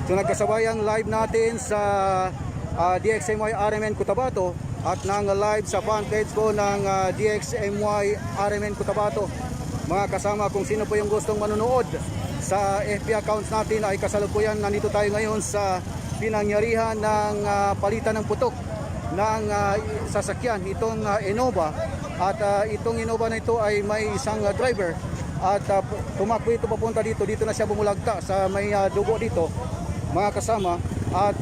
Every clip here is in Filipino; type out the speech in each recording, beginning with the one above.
So nagkasabayang live natin sa DXMY RMN Cotabato at nang live sa fanpage ko ng DXMY RMN Cotabato. Mga kasama, kung sino po yung gustong manonood sa FB accounts natin ay kasalukuyan nandito tayo ngayon sa pinangyarihan ng palitan ng putok ng sasakyan, itong Innova. At itong Innova na ito ay may isang driver at tumakbo ito papunta dito. Dito na siya bumulagta sa may dugo dito, mga kasama. At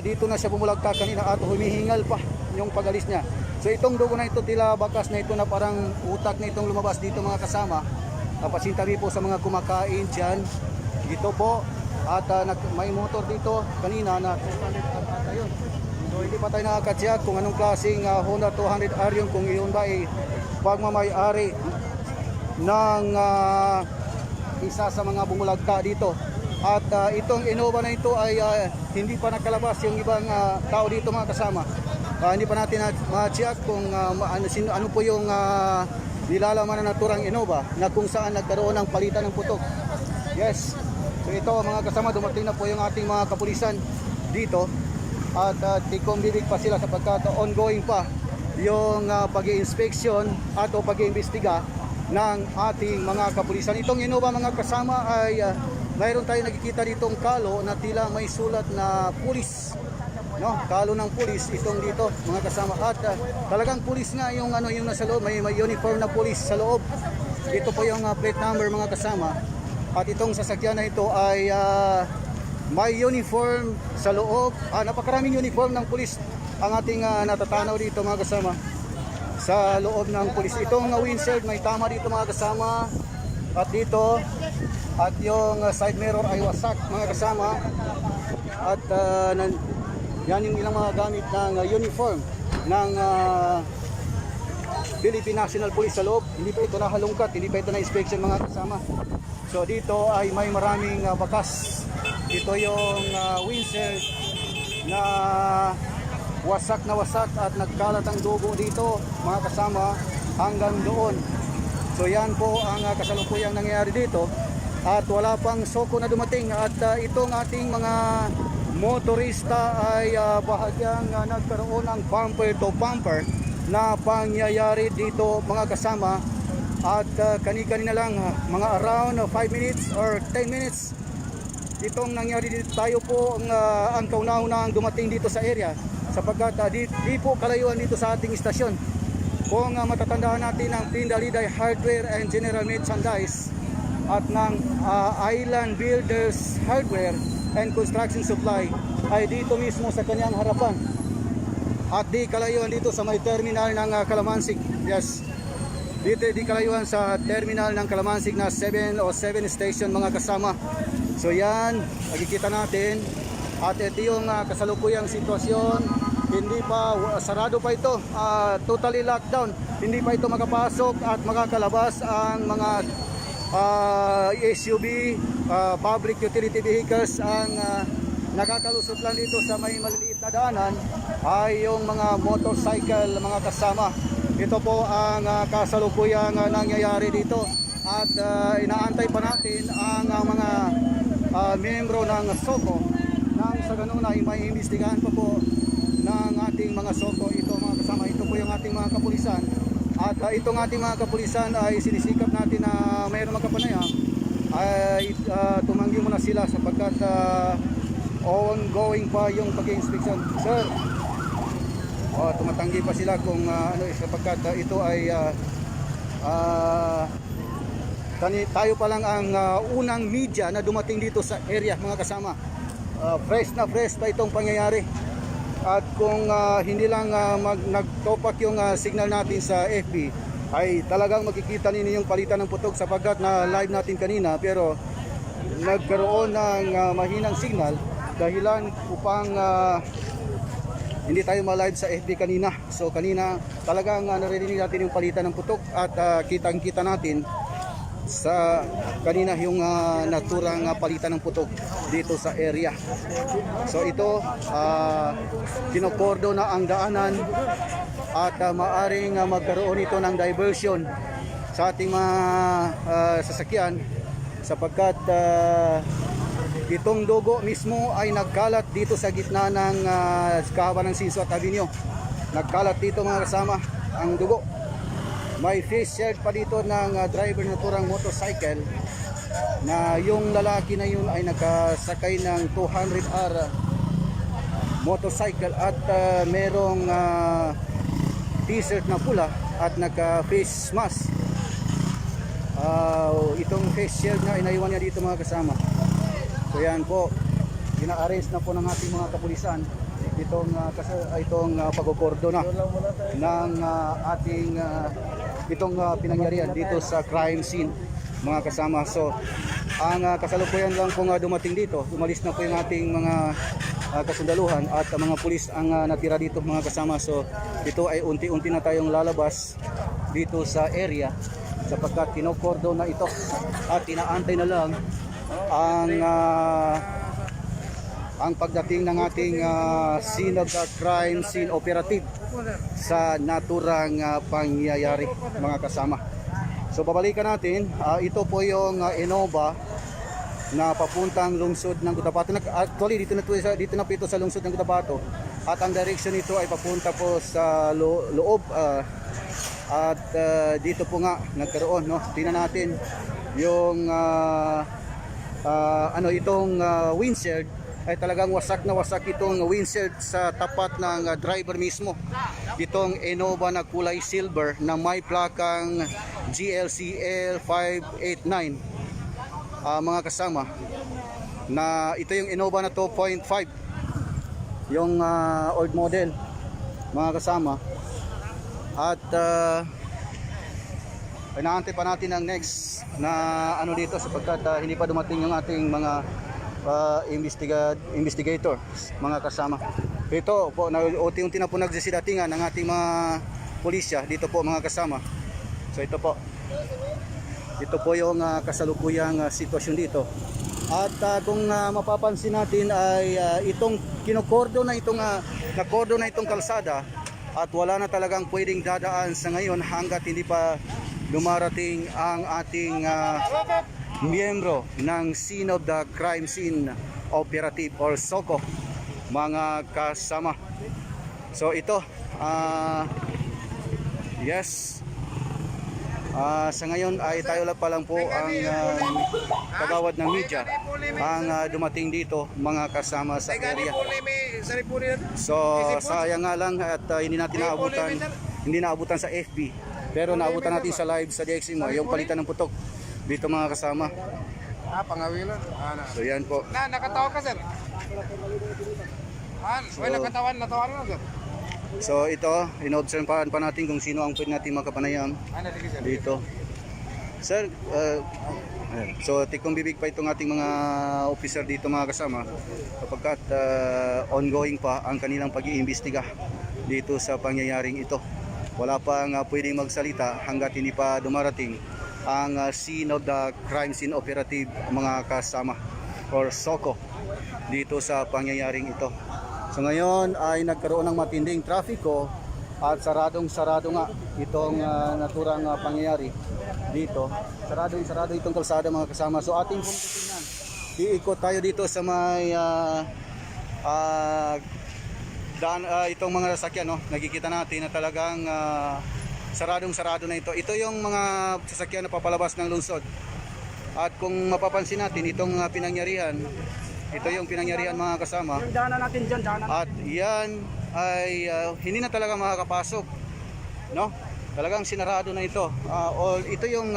dito na siya bumulagta kanina at humihingal pa yung pagalis niya. So itong dugo na ito, tila bakas na ito na parang utak na itong lumabas dito, mga kasama. Pasintabi po sa mga kumakain dyan dito po. At may motor dito kanina na 200 yun. So hindi pa tayo nakakatsiyak kung anong klaseng Honda 200R yun, kung yun ba ay pagmamayari ng isa sa mga bumulagta dito. At itong Innova na ito ay hindi pa nakalabas yung ibang tao dito, mga kasama. Hindi pa natin ma-check kung ano po yung nilalaman na naturang Innova na kung saan nagkaroon ng palitan ng putok. Yes. So ito, mga kasama, dumating na po yung ating mga kapulisan dito. At tikong bibig pa sila sapagkat ongoing pa yung pag-i-inspection at o pag-iimbestiga ng ating mga kapulisan. Itong Innova, mga kasama, ay mayroon tayo nakikita ditong kalo na tila may sulat na pulis. No, kalo ng pulis itong dito, mga kasama. At talagang pulis nga yung yung nasa loob, may uniform na pulis sa loob. Ito po yung plate number, mga kasama. At itong sasakyan na ito ay may uniform sa loob. Napakaraming uniform ng pulis ang ating natatanaw dito, mga kasama, sa loob ng pulis. Itong windshield may tama dito, mga kasama. At dito, at yung side mirror ay wasak, mga kasama. At yan yung ilang mga gamit ng uniform ng Philippine National Police sa loob. Hindi pa ito nahalungkat, hindi pa ito na-inspection, mga kasama. So dito ay may maraming bakas. Ito yung windshield na wasak at nagkalat ang dugo dito, mga kasama, hanggang doon. So yan po ang kasalukuyang nangyayari dito. At wala pang soko na dumating. At itong ating mga motorista ay bahagyang nagkaroon ng bumper to bumper na pangyayari dito, mga kasama. At kani-kanina lang, mga around 5 minutes or 10 minutes itong nangyari dito. Tayo po ang kauna-unahang dumating dito sa area sapagkat di po kalayuan dito sa ating istasyon. Kung matatandaan natin ang Pindaliday Hardware and General Merchandise at ng Island Builders Hardware and Construction Supply ay dito mismo sa kanyang harapan. At di kalayuan dito sa may terminal ng Calamansig. Yes. Dito di kalayuan sa terminal ng Calamansig na 7 station, mga kasama. So yan, makikita natin. At ito yung kasalukuyang sitwasyon. Hindi pa, sarado pa ito, totally lockdown. Hindi pa ito makapasok at makakalabas ang mga SUV, public utility vehicles. Ang nakakalusot lang dito sa may maliliit na daanan ay yung mga motorcycle, mga kasama. Ito po ang kasalukuyang nangyayari dito. At inaantay pa natin ang mga miyembro ng SOCO nang sa ganun ay may imbestigahan pa po ng ating mga SOCO. Ito, mga kasama, ito po yung ating mga kapulisan. At itong ating mga kapulisan ay sinisikap natin na mayroon magkapanaya ay tumanggi muna sila sapagkat ongoing pa yung pag-inspection. Sir, tumatanggi pa sila kung sapagkat ito ay tayo pa lang ang unang media na dumating dito sa area, mga kasama. Fresh na fresh pa itong pangyayari. At kung hindi lang nagtopak yung signal natin sa FB, ay talagang makikita ninyo yung palitan ng putok sapagkat na live natin kanina, pero nagkaroon ng mahinang signal dahilan upang hindi tayo ma-live sa FB kanina. So kanina talagang naririnig natin yung palitan ng putok at kitang-kita natin sa kanina yung naturang palitan ng putok dito sa area. So ito kinokordo na ang daanan at maaring magkaroon ito ng diversion sa ating mga sasakyan sapagkat Itong dugo mismo ay nagkalat dito sa gitna ng kahaban ng Sinsuat Avenue. Nagkalat dito mga kasama ang dugo. May face shield pa dito ng driver na turang motorcycle na yung lalaki na yun ay nakasakay ng 200R motorcycle at merong t-shirt na pula at naka-face mask. Itong face shield na inaiwan niya dito mga kasama. So yan po, gina-arrest na po ng ating mga kapulisan itong pagkukordo na ng ating itong pinangyarihan dito sa crime scene mga kasama. So ang kasalukuyan lang po dumating dito, umalis na po yung ating mga kasundaluhan at mga pulis ang natira dito mga kasama. So ito ay unti-unti na tayong lalabas dito sa area sapagkat kinokordo na ito at inaantay na lang ang pagdating ng ating scene of the crime scene operative sa naturang pangyayari mga kasama. So babalikan natin, ito po yung Innova na papuntang lungsod ng Cotabato. Actually dito na po ito sa lungsod ng Cotabato at ang direction nito ay papunta po sa loob at dito po nga nagkaroon, no? Tingnan natin yung itong windshield ay talagang wasak na wasak itong windshield sa tapat ng driver mismo. Itong Innova na kulay silver na may plakang GLCL 589 mga kasama, na ito yung Innova na 2.5 yung old model mga kasama. At inaantay pa natin ang next na dito sapagkat hindi pa dumating yung ating mga investigator mga kasama. Ito po, unti-unti na po nagsisidatingan ng ating mga pulisya dito po mga kasama. So ito po yung kasalukuyang sitwasyon dito. At kung mapapansin natin ay itong kinokordo na itong kalsada at wala na talagang pwedeng dadaan sa ngayon hanggat hindi pa dumarating ang ating miyembro ng Scene of the Crime Scene Operative or SOCO mga kasama. So ito yes, sa ngayon ay tayo lang pa lang po ang kagawad ng media ang dumating dito mga kasama sa area. So sayang nga lang at hindi naabutan sa FB, pero naabutan natin sa live sa DXM yung palitan ng putok dito mga kasama. Pangawilan. So yan po. Nakatawa ka sir. Nakatawan na sir. So ito, inobserbahan pa natin kung sino ang pwede natin makapanayam dito. Sir, so tikong bibig pa itong ating mga officer dito mga kasama kapagkat ongoing pa ang kanilang pag-iimbestiga dito sa pangyayaring ito. Wala pang pwedeng magsalita hanggat hindi pa dumarating ang Scene of the Crime Scene Operative mga kasama or SOCO dito sa pangyayaring ito. So ngayon ay nagkaroon ng matinding trafiko at saradong-sarado nga itong naturang pangyayari dito. Sarado itong kalsada mga kasama. So ating pong titingnan. Iikot tayo dito sa may itong mga sasakyan, no? Nakikita natin na talagang saradong-sarado na ito. Ito yung mga sasakyan na papalabas ng lungsod. At kung mapapansin natin itong pinangyarihan, ito yung pinangyarihan mga kasama. Yung daanan natin dyan, At yan ay hindi na talaga makakapasok, no? Talagang sinarado na ito. Ito yung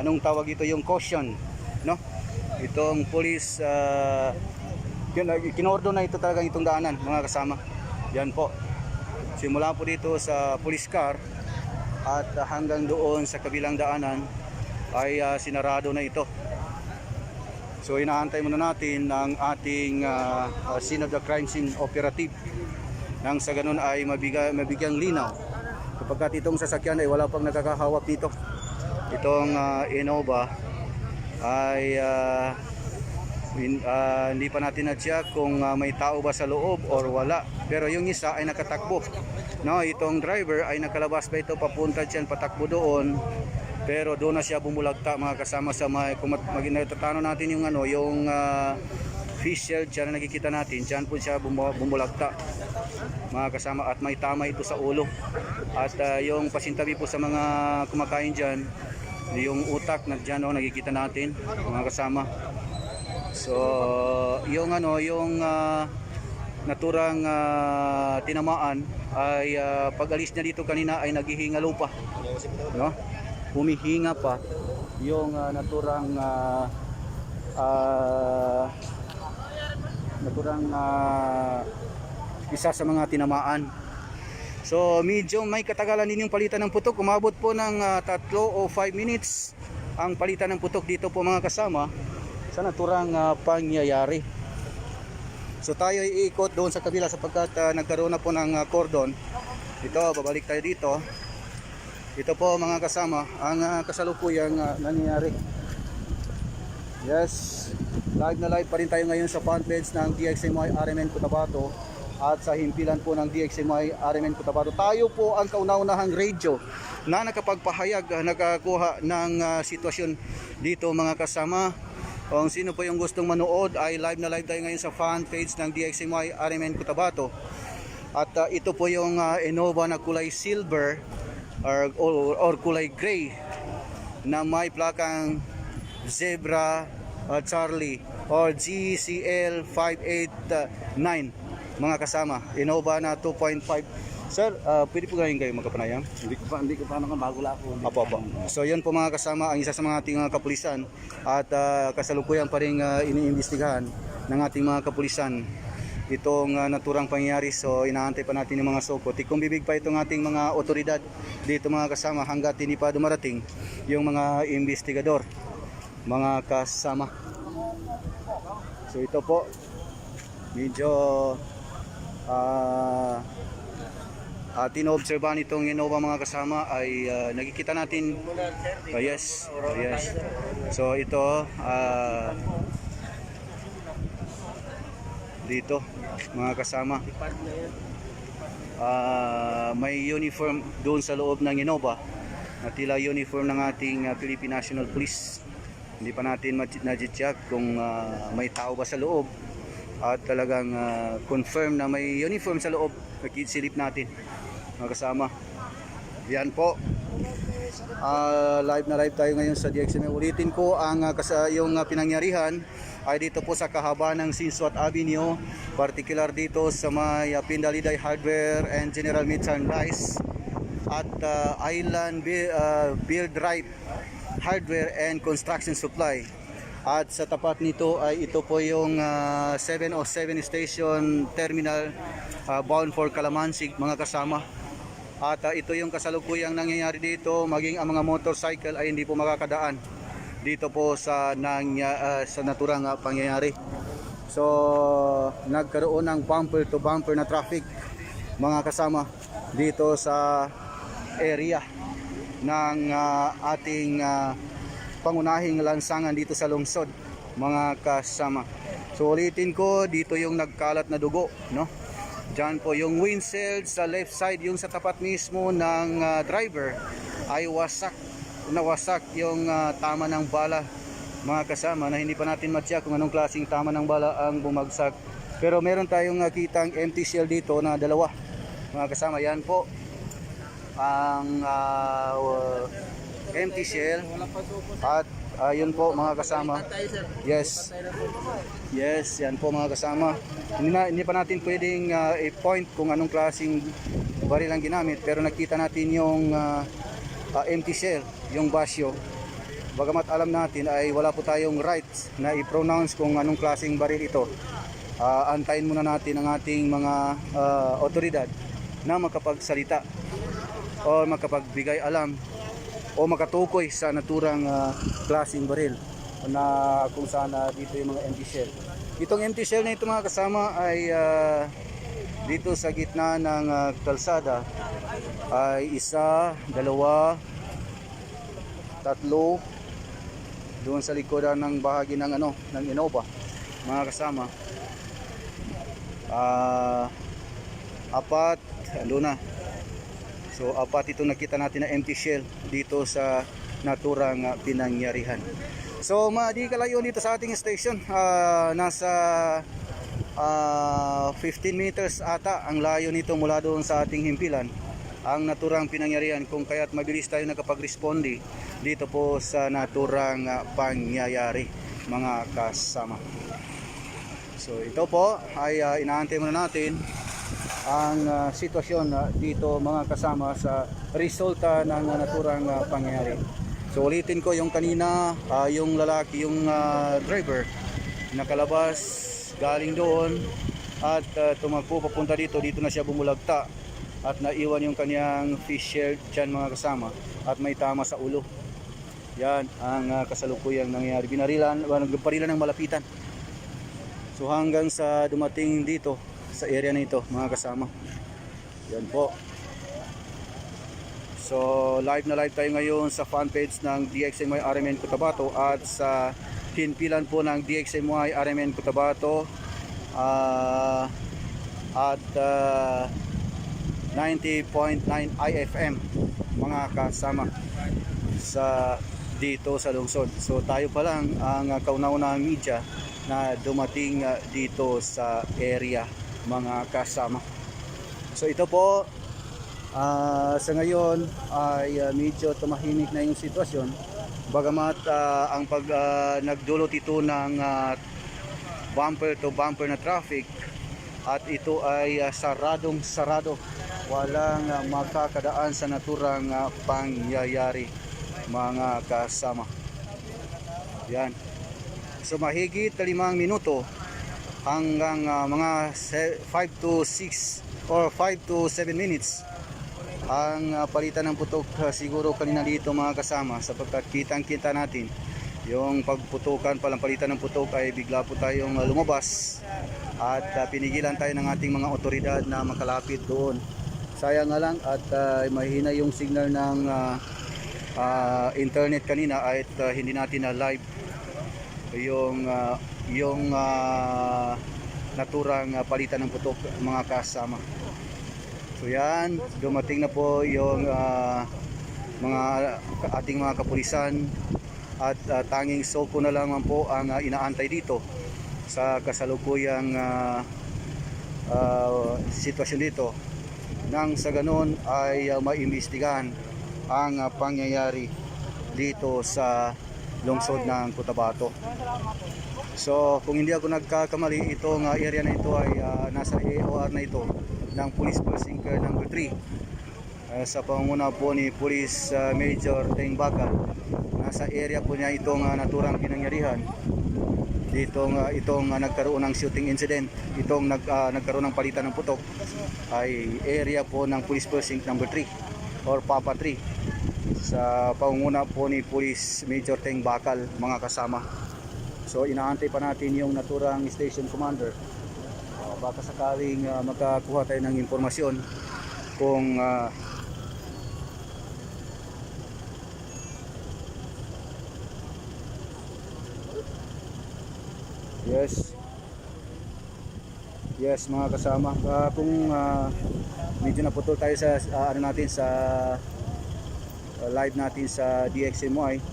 anong tawag ito, yung caution, no? Itong police kinordo na ito talagang itong daanan mga kasama. Yan po. Simula po dito sa police car at hanggang doon sa kabilang daanan ay sinarado na ito. So inaantay muna natin ng ating Scene of the Crime Scene Operative nang sa ganun ay mabigyang linaw kapagkat itong sasakyan ay wala pang nakakahawak dito. Itong Innova ay hindi pa natin na-check kung may tao ba sa loob or wala, pero yung isa ay nakatakbo, no? Itong driver ay nakalabas pa ito papunta diyan, patakbo doon Pero doon na siya bumulagta mga kasama sa may, kung natatano natin yung ano, yung fish shell dyan na nakikita natin, dyan po siya bumulagta mga kasama, at may tama ito sa ulo. At yung pasintabi po sa mga kumakain dyan, yung utak na dyan nakikita natin mga kasama. So yung ano, yung naturang tinamaan ay pag alis niya dito kanina ay naghihingalo pa, no? Humihinga pa yung naturang isa sa mga tinamaan. So medyo may katagalan din yung palitan ng putok. Umabot po ng 3 o 5 minutes ang palitan ng putok dito po mga kasama sa naturang pangyayari. So tayo iikot doon sa kabila sapagkat nagkaroon na po ng cordon. Ito, babalik tayo dito. Ito po mga kasama ang kasalukuyang nangyayari. Yes, live na live pa rin tayo ngayon sa fan page ng DXMY RMN Cotabato at sa himpilan po ng DXMY RMN Cotabato. Tayo po ang kauna-unahang radio na nakapagpahayag, nakakuha ng sitwasyon dito mga kasama. Kung sino po yung gustong manood ay live na live tayo ngayon sa fan page ng DXMY RMN Cotabato. At ito po yung Innova na kulay silver or kulay gray na may plakang Zebra Charlie or GCL 589 mga kasama. Innova na 2.5. Sir, pwede po kayo magkapanayam? Hindi ko pa naman bago lang ako. Apo. So yun po mga kasama ang isa sa mga ating kapulisan at kasalukuyan pa rin iniimbestigahan ng ating mga kapulisan itong naturang pangyayari. So inaantay pa natin yung mga soko. Tikong bibig pa itong ating mga otoridad dito mga kasama hanggat hindi pa dumarating yung mga investigador mga kasama. So ito po medyo tinoobserbahan itong Innova mga kasama ay nakikita natin. Yes. So ito dito mga kasama may uniform doon sa loob ng Innova na tila uniform ng ating Philippine National Police. Hindi pa natin na-check kung may tao ba sa loob at talagang confirm na may uniform sa loob. Silip natin mga kasama. Yan po, live na live tayo ngayon sa DXMY. Ulitin ko ang yung pinangyarihan ay dito po sa kahaba ng Sinswat Avenue, particular dito sa may Pindaliday Hardware and General Merchandise at Island Build Right Hardware and Construction Supply. At sa tapat nito ay ito po yung 707 Station Terminal bound for Calamansig mga kasama. At ito yung kasalukuyang nangyayari dito, maging ang mga motorcycle ay hindi po makakadaan dito po sa naturang pangyayari. So nagkaroon ng bumper to bumper na traffic mga kasama dito sa area ng ating pangunahing lansangan dito sa lungsod mga kasama. So ulitin ko, dito yung nagkalat na dugo, no? Diyan po yung windshield sa left side, yung sa tapat mismo ng driver ay nawasak yung tama ng bala mga kasama, na hindi pa natin matya kung anong klaseng tama ng bala ang bumagsak. Pero meron tayong nakitang empty shell dito na dalawa mga kasama. Yan po ang empty shell at yun po mga kasama. Yes, yan po mga kasama. Hindi pa natin pwedeng i-point kung anong klaseng baril ang ginamit, pero nakita natin yung empty shell, yung basyo. Bagamat alam natin ay wala po tayong rights na i-pronounce kung anong klaseng baril ito. Antayin muna natin ang ating mga otoridad na makapagsalita o makapagbigay alam o makatukoy sa naturang klaseng baril na kung saan dito yung mga empty shell. Itong empty shell na ito mga kasama ay dito sa gitna ng kalsada ay isa, dalawa, tatlo doon sa likodan ng bahagi ng ng Innova mga kasama. Apat, ando na. So apat itong nakita natin na empty shell dito sa naturang pinangyarihan. So di kalayo dito sa ating station, nasa 15 meters ata ang layo nito mula doon sa ating himpilan ang naturang pinangyarihan, kung kaya't mabilis tayo nakapag-responde dito po sa naturang pangyayari, mga kasama. So ito po ay inaantay muna natin ang sitwasyon dito, mga kasama, sa resulta ng naturang pangyayari. So ulitin ko, yung kanina yung lalaki, yung driver, nakalabas galing doon at tumakbo papunta dito na siya bumulagta at naiwan yung kanyang fish shield dyan, mga kasama, at may tama sa ulo. Yan ang kasalukuyang nangyayari. Binarilan ng malapitan. So hanggang sa dumating dito sa area na ito, mga kasama. Yan po. So live na live tayo ngayon sa fan page ng DXMY RMN Cotabato at sa himpilan po ng DXMY RMN Cotabato at 90.9 IFM, mga kasama, sa dito sa lungsod. So tayo pa lang ang kauna-unahang media na dumating dito sa area, mga kasama. So ito po, sa ngayon ay medyo tumahimik na yung sitwasyon, bagamat ang pag nagdulot ito ng bumper to bumper na traffic, at ito ay saradong sarado, walang makakadaan sa naturang pangyayari, mga kasama. Yan. So mahigit 5 minuto hanggang mga 5 to 6 or 5 to 7 minutes ang palitan ng putok siguro kanina dito, mga kasama, sapagkat kitang-kita natin yung pagputukan, palang palitan ng putok ay bigla po tayong lumabas at pinigilan tayo ng ating mga otoridad na makalapit doon. Sayang nga lang at mahina yung signal ng internet kanina at hindi natin na live yung naturang palitan ng putok, mga kasama. So yan, dumating na po yung mga ating mga kapulisan at tanging soko na lang po ang inaantay dito sa kasalukuyang sitwasyon dito, nang sa ganon ay maimbestigahan ang pangyayari dito sa lungsod ng Cotabato. So kung hindi ako nagkakamali, itong area na ito ay nasa AOR na ito ng Police Precinct number 3 sa pangunguna po ni Police Major Teng Bacal. Nasa area po niya itong naturang pinangyarihan. Itong nagkaroon ng shooting incident, itong nagkaroon ng palitan ng putok, ay area po ng Police Precinct number 3 or Papa 3 sa pangunguna po ni Police Major Teng Bacal, mga kasama. So inaantay pa natin yung naturang station commander. Baka sakaling makakuha tayo ng impormasyon kung yes, mga kasama, kung medyo naputol tayo sa natin sa live natin sa DXMY,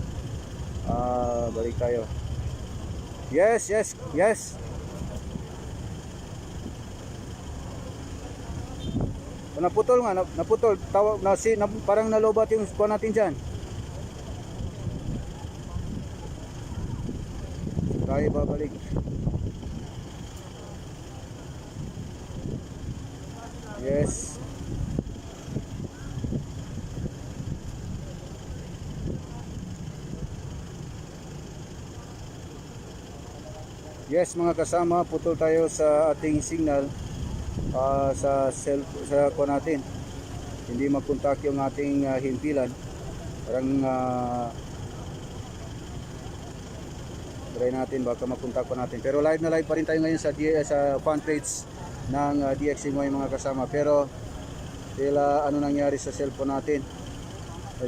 balik tayo. Yes. Naputol nga, naputol. Tawag na, parang nalobat yung kuha natin diyan. Tayo babalik. Yes. Yes, mga kasama, putol tayo sa ating signal sa kuha natin. Hindi makontak yung ating himpilan. Parang try natin, baka makontak pa natin. Pero live na live pa rin tayo ngayon sa fan page ng DXMY, mga kasama. Pero tila ano nangyari sa cellphone natin,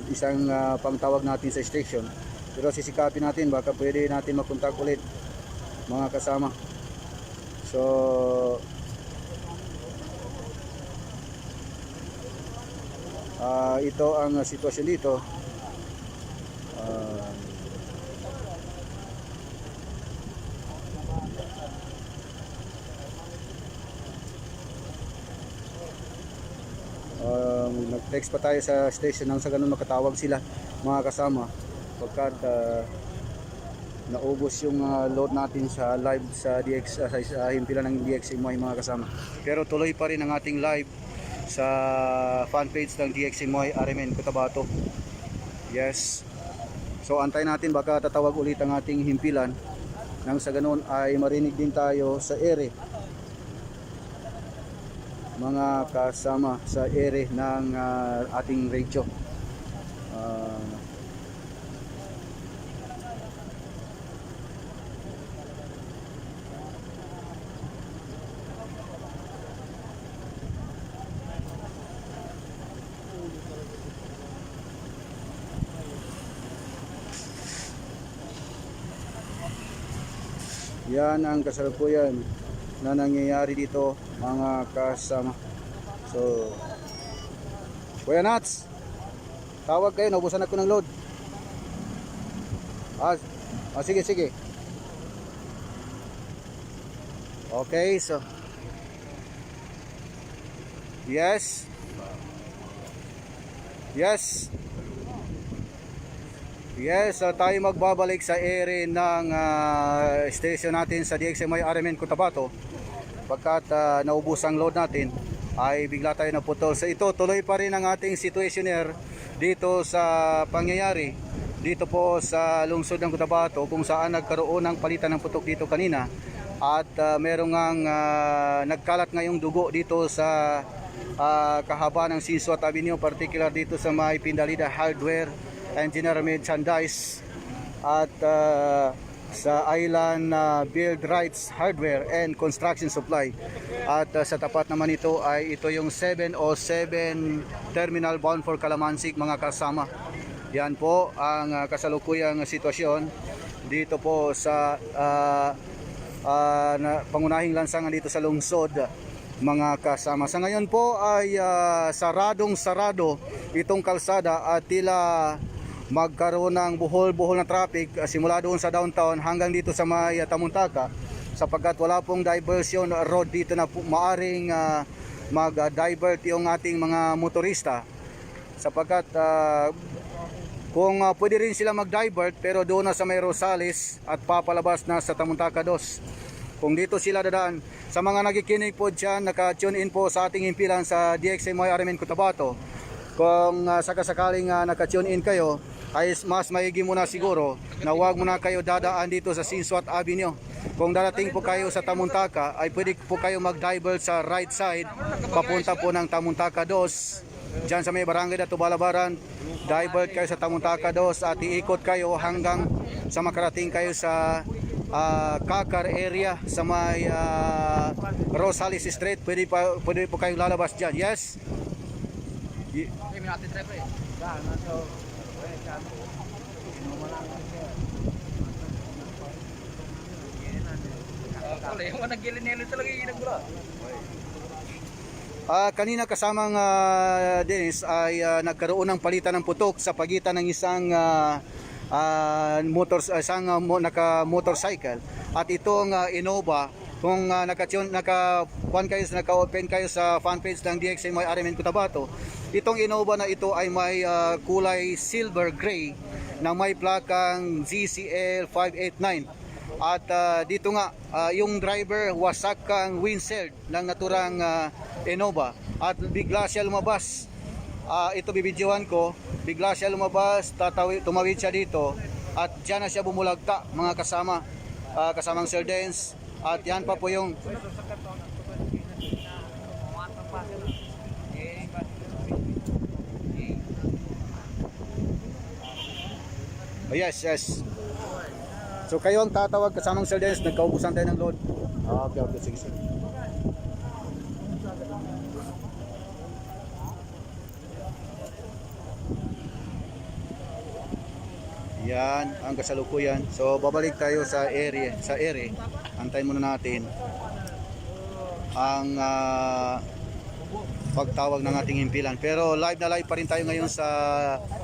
isang pangtawag natin sa station. Pero sisikapin natin, baka pwede natin makontak ulit, mga kasama. So ito ang sitwasyon dito. text pa tayo sa station nang sa ganun makatawag sila mga kasama pagkat naubos yung load natin sa live sa DX sa himpilan ng DXMY mga kasama. Pero tuloy pa rin ang ating live sa fanpage ng DXMY RMN Cotabato. Yes. So antayin natin baka tatawag ulit ang ating himpilan nang sa ganun ay marinig din tayo sa ere mga kasama sa ere ng ating radio. Yan ang kasalukuyan na nangyayari dito mga kasama. So Kuya Nats, tawag kayo, naubusan ako ng load. Sige. Okay, so Yes. Tayo magbabalik sa ere ng station natin sa DXMY RMN Cotabato. Pagkat naubos ang load natin, ay bigla tayo naputol. So ito, tuloy pa rin ang ating situationer dito sa pangyayari dito po sa lungsod ng Cotabato, kung saan nagkaroon ng palitan ng putok dito kanina. At merong nagkalat ngayong dugo dito sa kahaba ng Sinsuat Avenue, particular dito sa may Pindalida Hardware and General Merchandise at sa Island Build Rights Hardware and Construction Supply. At sa tapat naman ito ay ito yung 707 Terminal bound for Calamansig mga kasama. Yan po ang kasalukuyang sitwasyon dito po sa pangunahing lansangan dito sa lungsod mga kasama. Sa ngayon po ay sarado itong kalsada at tila magkaroon ng buhol-buhol na traffic simula doon sa downtown hanggang dito sa may Tamuntaka, sapagkat wala pong diversion road dito na maaring mag-divert yung ating mga motorista, sapagkat kung pwede rin sila mag-divert pero doon na sa may Rosales at papalabas na sa Tamuntaka 2. Kung dito sila dadaan, sa mga nagikinig po dyan, naka-tune in po sa ating himpilan sa DXMY RMN Cotabato, kung sakasakaling naka-tune in kayo, ay mas maigi muna siguro na huwag muna kayo dadaan dito sa Sinsuat Avenue. Kung darating po kayo sa Tamuntaka, ay pwede po kayo mag-divert sa right side papunta po ng Tamuntaka 2 dyan sa may barangay na Tubalabaran. Divert kayo sa Tamuntaka 2 at iikot kayo hanggang sa makarating kayo sa Kakar area sa may Rosales Street. Pwede po kayong lalabas dyan. Yes? Kanina kasamang Dennis ay nagkaroon ng palitan ng putok sa pagitan ng isang naka-motorcycle at itong Innova. Kung naka-open kayo sa fanpage ng DXMY RMN Cotabato, itong Innova na ito ay may kulay silver gray na may plakang GCL 589. At dito nga, yung driver wasak ang windshield ng naturang Innova at bigla siya lumabas. Ito bibidyohan ko, bigla siya lumabas, tumawid siya dito at dyan na siya bumulagta mga kasama, kasamang Sir Dance. At yan pa po yung yes. So kayo ang tatawag kasamang Sir Dance, nagkaubusan tayo ng load. Okay, sige. Yan ang kasalukuyan. So babalik tayo sa ere. Antayin muna natin ang pagtawag ng ating himpilan. Pero live na live pa rin tayo ngayon sa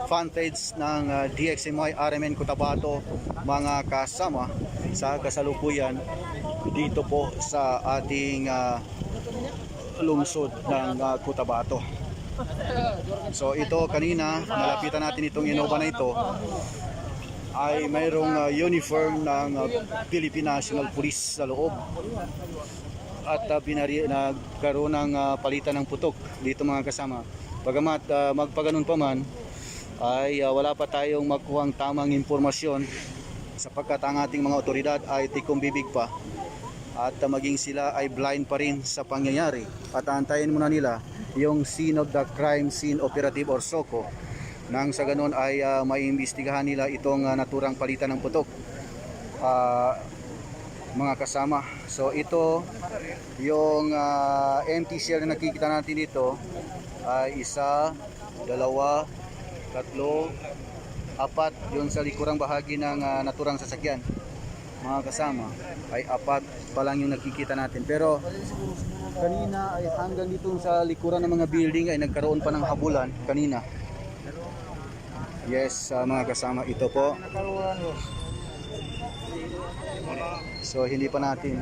fanpage ng DXMY RMN Cotabato mga kasama, sa kasalukuyan dito po sa ating lungsod ng Cotabato. So ito kanina, nalapitan natin itong Innova na ito, ay mayroong uniform ng Philippine National Police sa loob. At nagkaroon ng palitan ng putok dito mga kasama. Bagamat magpaganon pa man, ay wala pa tayong makuhang tamang impormasyon sapagkat ang ating mga otoridad ay tikong bibig pa at maging sila ay blind pa rin sa pangyayari. At antayin muna nila yung scene of the crime scene operative or SOCO nang sa ganon ay maiimbestigahan nila itong naturang palitan ng putok. Mga kasama, so ito yung empty cell na nakikita natin dito ay isa, dalawa, tatlo, apat. Yun sa likurang bahagi ng naturang sasakyan mga kasama ay apat pa lang yung nakikita natin, pero kanina ay hanggang dito sa likuran ng mga building ay nagkaroon pa ng habulan kanina. Yes, mga kasama, ito po. So hindi pa natin.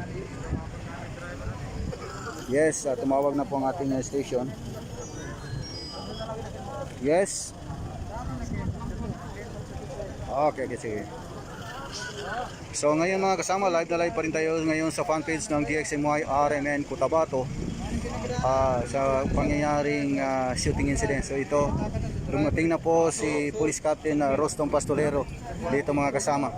Yes, tumawag na po ang ating station. Yes. Okay, sige. So ngayon mga kasama, live na live pa rin tayo ngayon sa fanpage ng DXMY RMN Cotabato sa pangyayaring shooting incident. So ito, dumating na po si Police Captain Rostom Pastolero dito mga kasama.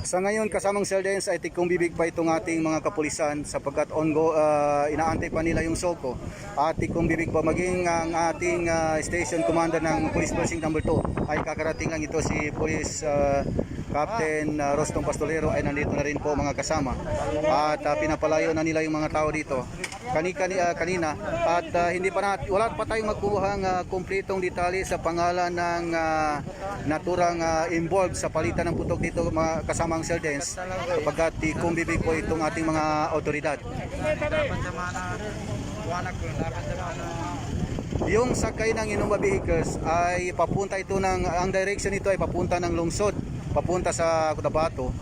Sa ngayon kasamang Seldens ay tikong bibig pa itong ating mga kapulisan sapagkat inaantay pa nila yung SOCO at tikong bibig pa maging ang ating station commander ng Police Precinct number 2 ay kakarating lang ito si Police Captain Rostom Pastolero ay nandito na rin po mga kasama at pinapalayo na nila yung mga tao dito kanina at wala pa tayong magkuhang kumpletong detalye sa pangalan ng naturang involved sa palitan ng putok dito mga kasamang Seldens pagkat kung bibig po itong ating mga otoridad. Yung sakay ng Innova vehicles ay papunta ito ang direction nito ay papunta ng lungsod, papunta sa Cotabato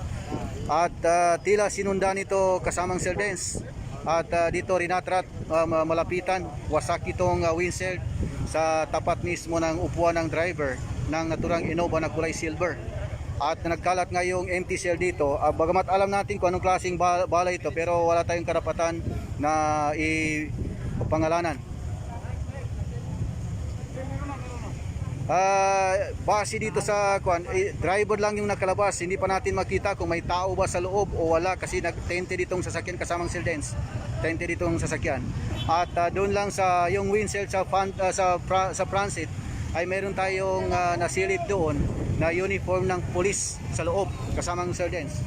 at tila sinundan ito kasamang Seldens at dito rinatrat malapitan, wasak itong windshield sa tapat mismo ng upuan ng driver ng naturang Innova na kulay silver at nagkalat nga yung empty cell dito. Bagamat alam natin kung anong klaseng bala ito pero wala tayong karapatan na ipangalanan. Base dito sa driver lang yung nakalabas, hindi pa natin makita kung may tao ba sa loob o wala kasi nag-tente ditong sasakyan kasamang Seldens, tente ditong sasakyan at doon lang sa yung windshield sa transit ay meron tayong nasilip doon na uniform ng police sa loob kasamang Seldens.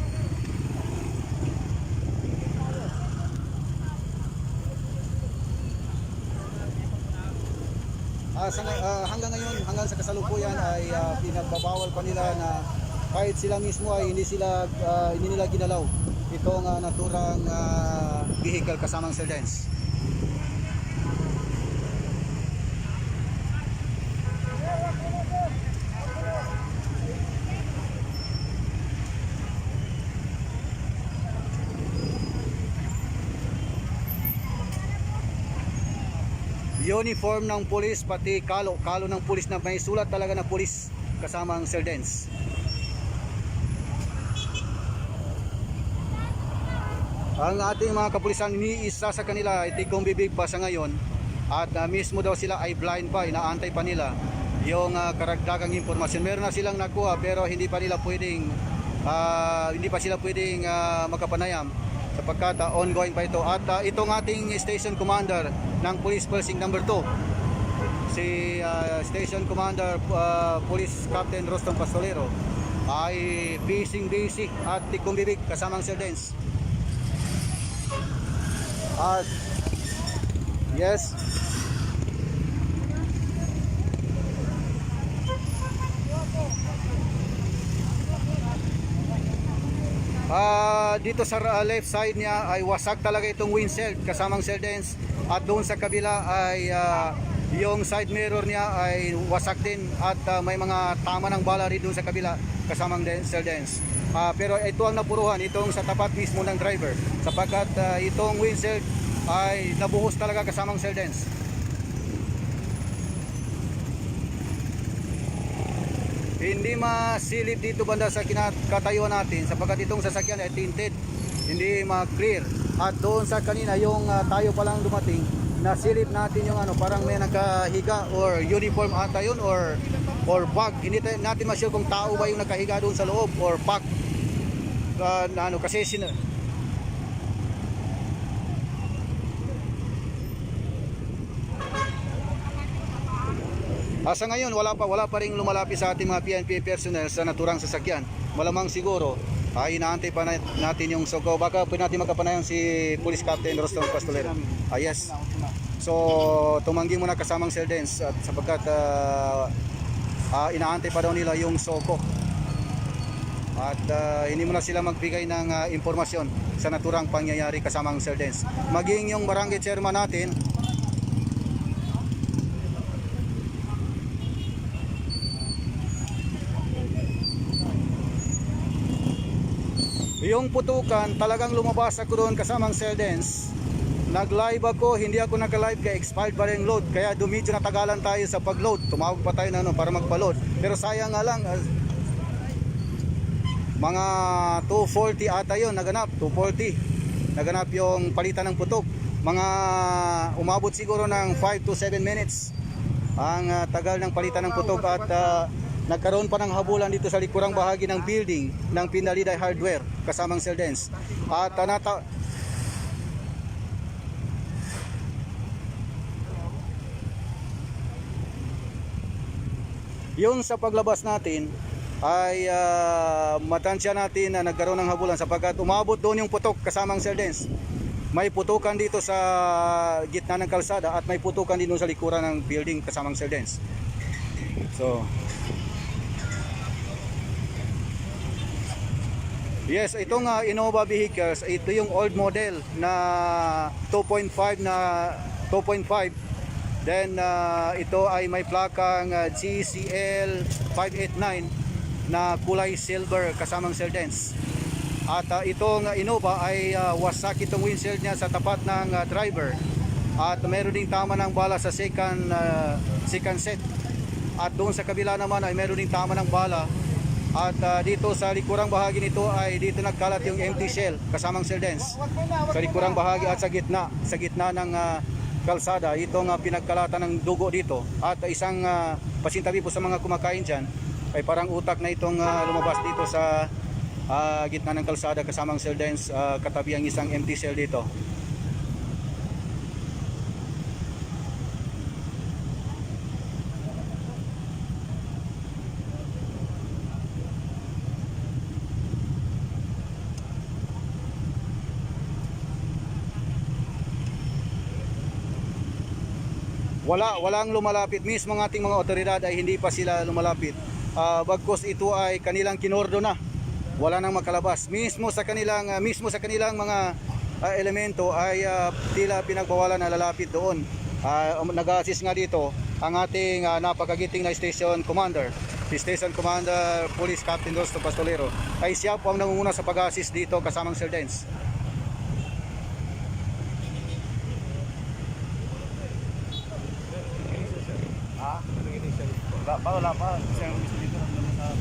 Hanggang ngayon, hanggang sa kasalukuyan ay pinagbabawal pa nila na kahit sila mismo ay hindi nila ginalaw itong naturang vehicle kasamang Seldens. Uniform ng pulis pati kalo ng pulis na may sulat talaga na pulis kasamang Seldens. Ang ating mga kapulisan iniisa sa kanila ay tikong bibig pa sa ngayon at mismo daw sila ay blind pa, inaantay pa nila yung karagdagang impormasyon. Meron na silang nakuha pero hindi pa sila pwedeng makapanayam sapagkat ongoing pa ito. At itong ating station commander ng Police Precinct number 2, si Station Commander Police Captain Rostom Pastolero ay busy at tikong bibig kasamang Seldens. At yes, dito sa left side niya ay wasak talaga itong windshield kasamang Seldens at doon sa kabila ay yung side mirror niya ay wasak din at may mga tama ng bala rin doon sa kabila kasamang cell dents. Pero ito ang napuruhan, itong sa tapat mismo ng driver sapagkat itong windshield ay nabuhos talaga kasamang cell dents. Hindi masilip dito banda sa kinakatayuan natin sapagkat itong sasakyan ay tinted, hindi ma-clear. At doon sa kanina yung tayo pa lang dumating, nasilip natin yung parang may nakahiga or uniform ata yun or bag. Hindi natin ma-sure kung tao ba yung nakahiga doon sa loob or bag. Kasi sa ngayon wala pa ring lumalapit sa ating mga PNP personnel sa naturang sasakyan. Malamang siguro inaantay pa natin yung soko. Baka pwede natin magkapanayan si Police Captain Roston Pastolero. Yes. So tumanggi muna kasamang cell dents at sapagkat inaantay pa daw nila yung soko. At hindi muna sila magbigay ng impormasyon sa naturang pangyayari kasamang cell dents. Maging yung barangay chairman natin, yung putukan, talagang lumabas ako doon kasamang cell dents. Nag-live ako, hindi ako naka-live kaya expired pa rin load. Kaya medyo natagalan tayo sa pag-load. Tumawag pa tayo na para magpa-load. Pero sayang nga lang, mga 240 ata yun naganap, 240. Naganap yung palitan ng putok. Mga umabot siguro ng 5 to 7 minutes ang tagal ng palitan ng putok at nagkaroon pa ng habulan dito sa likurang bahagi ng building ng Pinaliday Hardware kasamang cell dents. At yung sa paglabas natin ay matansya natin na nagkaroon ng habulan sapagkat umabot doon yung putok kasamang cell dents. May putukan dito sa gitna ng kalsada at may putukan din doon sa likuran ng building kasamang cell dents. So yes, itong Innova vehicles, ito yung old model na 2.5 Then ito ay may plakang GCL 589 na kulay silver kasamang cell dents. At itong Innova ay wasak itong windshield niya sa tapat ng driver. At meron ding tama ng bala sa second set. At doon sa kabila naman ay meron ding tama ng bala. At dito sa likurang bahagi nito ay dito nagkalat yung empty shell kasamang cell dents. Sa likurang bahagi at sa gitna ng kalsada, itong pinagkalatan ng dugo dito. At isang pasintabi po sa mga kumakain dyan ay parang utak na itong lumabas dito sa gitna ng kalsada kasamang cell dents, katabi ang isang empty shell dito. Walang lumalapit. Mismo ng ating mga otoridad ay hindi pa sila lumalapit. Bagkus ito ay kanilang kinordo na. Wala nang makalabas. Mismo sa kanilang mga elemento ay tila pinagbawalan na lalapit doon. Nag-assist nga dito ang ating napakagiting na station commander. Si Station Commander Police Captain Roston Pastolero ay siya po ang nangunguna sa pag-assist dito kasamang cell dents. Wala pa. Kasi ang gusto dito naman sa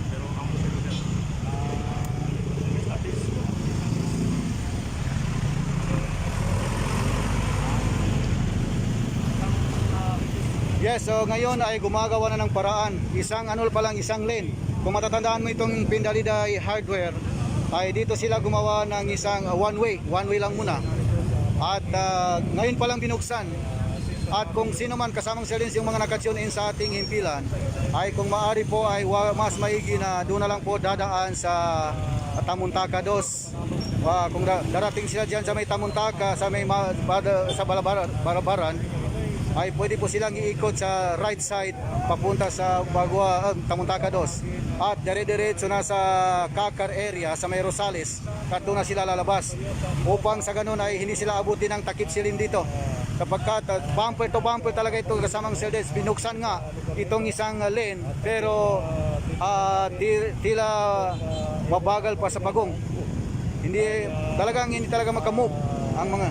pero ang gusto dito status. Yes, so ngayon ay gumagawa na ng paraan. Isang isang lane. Kung matatandaan mo itong Pinaliday Hardware, ay dito sila gumawa ng isang one way lang muna. At ngayon pa lang binuksan. At kung sino man kasamang cell dents yung mga nakatune in sa ating himpilan, ay kung maaari po ay mas maigi na doon na lang po dadaan sa Tamuntaka 2. Kung darating sila dyan sa may Tamuntaka, sa may sa Balabaran, ay pwede po silang iikot sa right side papunta sa Tamuntaka 2. At dire-diretso na sa Kakar area sa may Rosales at doon na sila lalabas upang sa ganun ay hindi sila abutin ng takip silim dito. Sapagkat bumper to bumper talaga ito kasamang Mercedes. Binuksan nga itong isang lane pero tila mabagal pa sa bagong. Hindi talaga makamove ang mga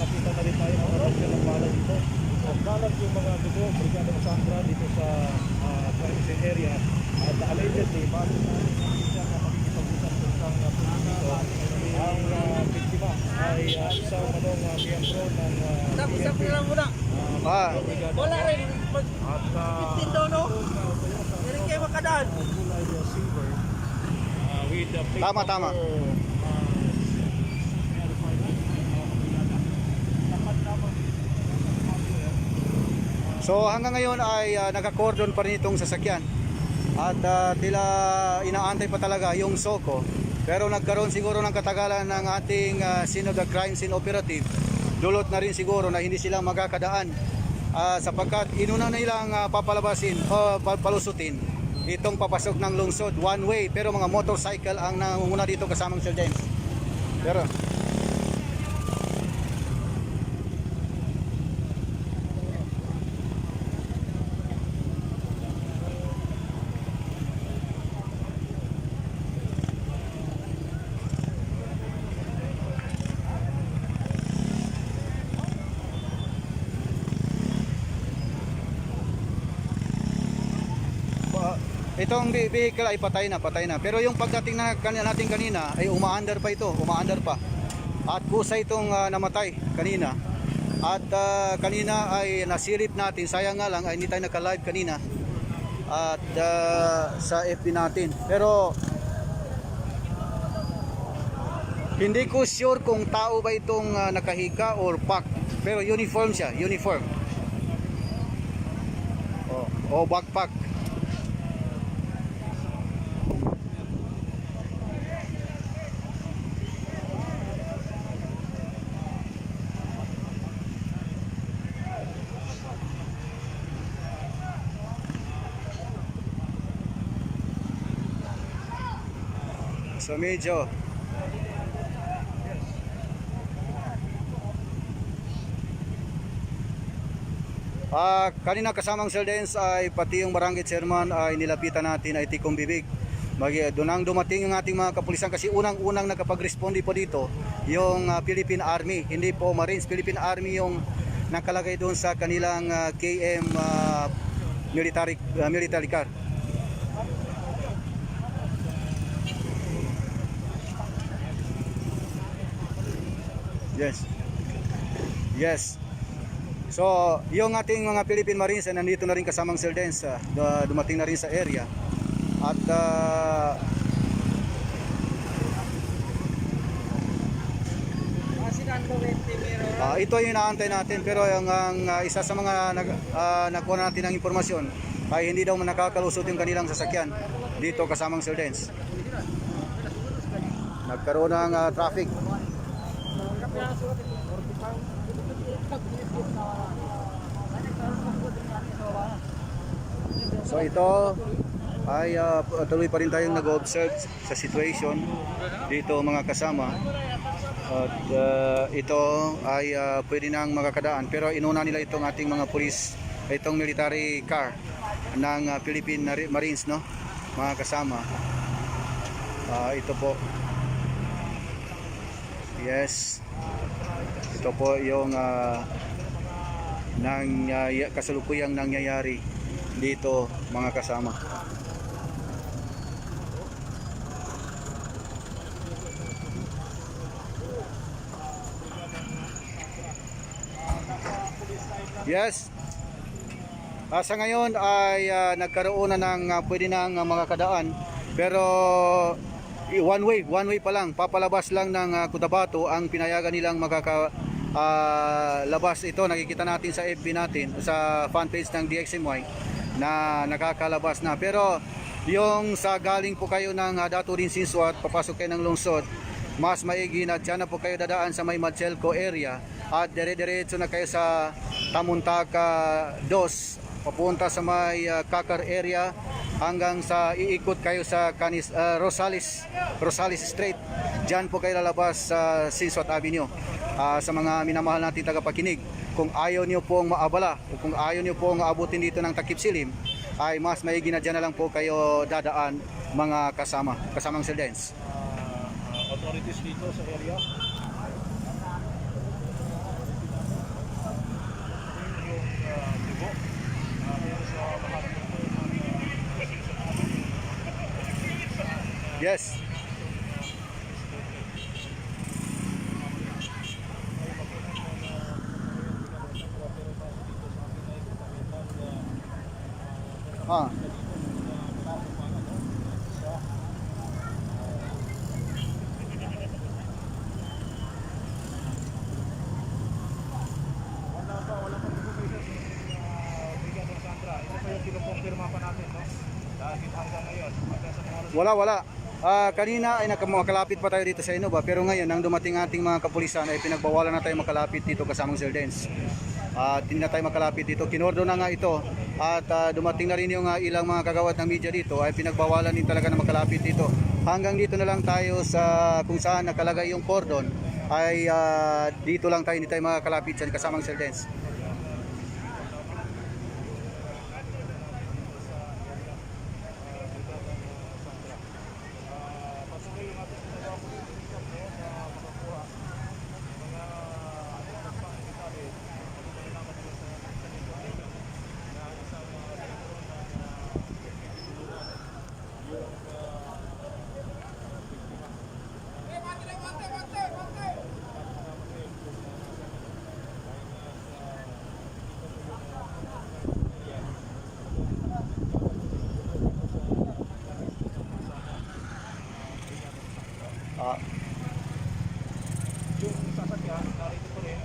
Nakita na rin tayo mga rosya ng bala dito. Nagkalat yung mga dugo, Brigada Sandra dito sa crime area. At allegedly, bago na siya na makikipag-usap sa dito, ang biktima ay isang miyembro ng Usap na lang muna. Wala rin. at 15 daw, no? Hindi kayo makadaan. kulay silver with the plate Tama, tama. So hanggang ngayon ay naka-cordon pa rin itong sasakyan. At tila inaantay pa talaga yung SOCO. Pero nagkaroon siguro ng katagalan ng ating scene of the crime scene operative. Dulot na rin siguro na hindi sila magkakadaan. Sapagkat inuna nilang papalabasin o palusutin itong papasok ng lungsod one way, pero mga motorcycle ang nangunguna dito kasamang Sir James. Pero itong vehicle ay patay na. Pero yung pagdating natin kanina ay umaandar pa. At kusa itong namatay kanina. At kanina ay nasilip natin, sayang nga lang ay hindi tayo naka-live kanina. At sa FB natin. Pero hindi ko sure kung tao ba itong nakahika or pack. Pero uniform siya, uniform. O backpack. So medyo kanina kasamang Sir Dens ay pati yung barangay chairman ay nilapitan natin ay tikong bibig. Doon dumating yung ating mga kapulisan kasi unang-unang nakapag-responde po dito yung Philippine Army, hindi po Marines. Philippine Army yung nakalagay doon sa kanilang KM military car. Yes. So, yung ating mga Philippine Marines ay nandito na rin kasamang Sir Dens, dumating na rin sa area. At ito yung inaantay natin, pero yung isa sa mga nakuha natin ng impormasyon ay hindi daw nakakalusot yung kanilang sasakyan dito kasamang Sir Dens. Nagkaroon ng traffic. So ito ay tuloy pa rin tayong nag-observe sa situation dito mga kasama. At ito ay pwede nang makakadaan, pero inuna nila itong ating mga pulis, itong military car ng Philippine Marines, no mga kasama. Ito po, yes, ito po yung kasalukuyang nangyayari dito mga kasama. Yes. Sa ngayon ay nagkaroon na ng pwede nang makakadaan, pero one way pa lang, papalabas lang ng Cotabato ang pinayagan nilang labas. Ito nakikita natin sa FB natin, sa fanpage ng DXMY na nakakalabas na. Pero yung sa galing po kayo ng Dato Rin Sinswat, papasok kayo ng lungsod, mas maigi na dyan na po kayo dadaan sa may Madselco area at dire-diretso na kayo sa Tamuntaka 2 papunta sa may Kakar area. hanggang sa iikot kayo sa Rosales Street. Diyan po kayo lalabas sa Sinswat Avenue. Sa mga minamahal natin tagapakinig, kung ayaw niyo pong maabala o kung ayaw niyo pong aabutin dito ng Takip Silim, ay mas maigi na dyan na lang po kayo dadaan mga kasamang Sildens. Authorities dito sa area. Yes. Wala pa information Brigada Sandra. Ito pa yung kinukumpirma pa natin, no? Dahil hanggang ngayon, hanggang sa mga Wala. Kanina ay makalapit pa tayo dito sa Innova, pero ngayon nang dumating ating mga kapulisan ay pinagbawalan na tayo makalapit dito kasamang Sildens. Hindi na tayo makalapit dito. Kinordo na nga ito at dumating na rin yung ilang mga kagawad ng media dito ay pinagbawalan din talaga na makalapit dito. Hanggang dito na lang tayo sa kung saan nakalagay yung cordon ay dito lang tayo, hindi tayo makakalapit sa kasamang Sildens. yung sasakyan, narito po rin.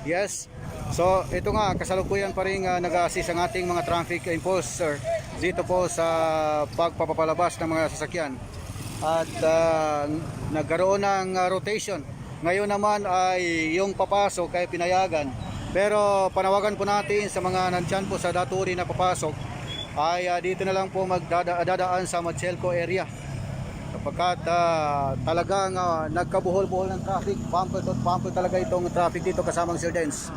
Yes. So ito nga, kasalukuyan pa rin nag-assist ang ating mga traffic enforcer dito po sa pagpapalabas ng mga sasakyan. At nagkaroon ng rotation. Ngayon naman ay yung papasok ay pinayagan. Pero panawagan po natin sa mga nandyan po sa Daturi na papasok ay dito na lang po magdadaan sa Machelco area. Kapagkat talagang nagkabuhol-buhol ng traffic, pamper talaga itong traffic dito kasamang Sildens.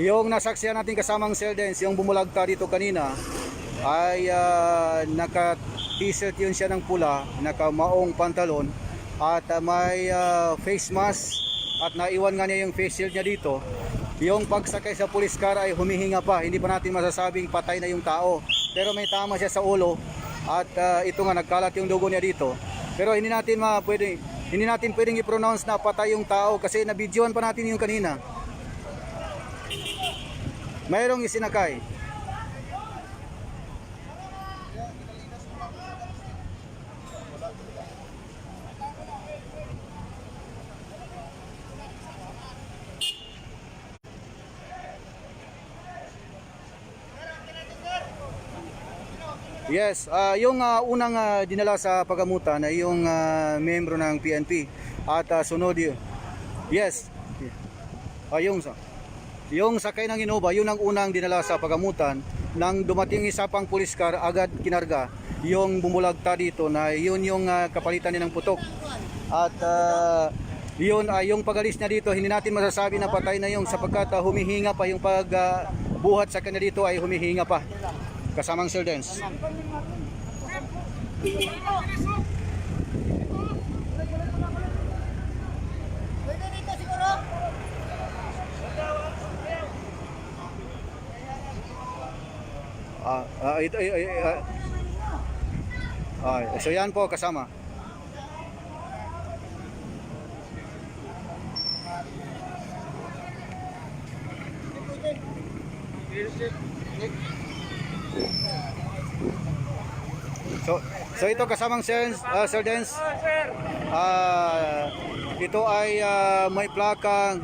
Yung nasaksihan natin kasamang Sildens, yung bumulagta dito kanina ay naka-t-shirt yun siya ng pula, naka-maong pantalon at may face mask at naiwan nga niya yung face shield niya dito. Yung pagsakay sa police car ay humihinga pa, hindi pa natin masasabing patay na yung tao, pero may tama siya sa ulo at ito nga nagkalat yung dugo niya dito. Pero hindi natin pwedeng i-pronounce na patay yung tao kasi nabidyoan pa natin yung kanina. Mayroong isinakay. Yes, yung unang dinala sa pagamutan ay yung membro ng PNP at sunod yun. Yes. Yung sakay ng Innova, yun ang unang dinala sa pagamutan. Nang dumating isa pang police car, agad kinarga yung bumulagta dito na yun yung kapalitan niya ng putok. At yun, yung pagalis niya dito, hindi natin masasabi na patay na yung sapagkat humihinga pa yung pagbuhat sa kanya dito ay humihinga pa. Kasamang Sildens. So yan po kasama. So ito kasamang Sir Dens. Ito ay may plakang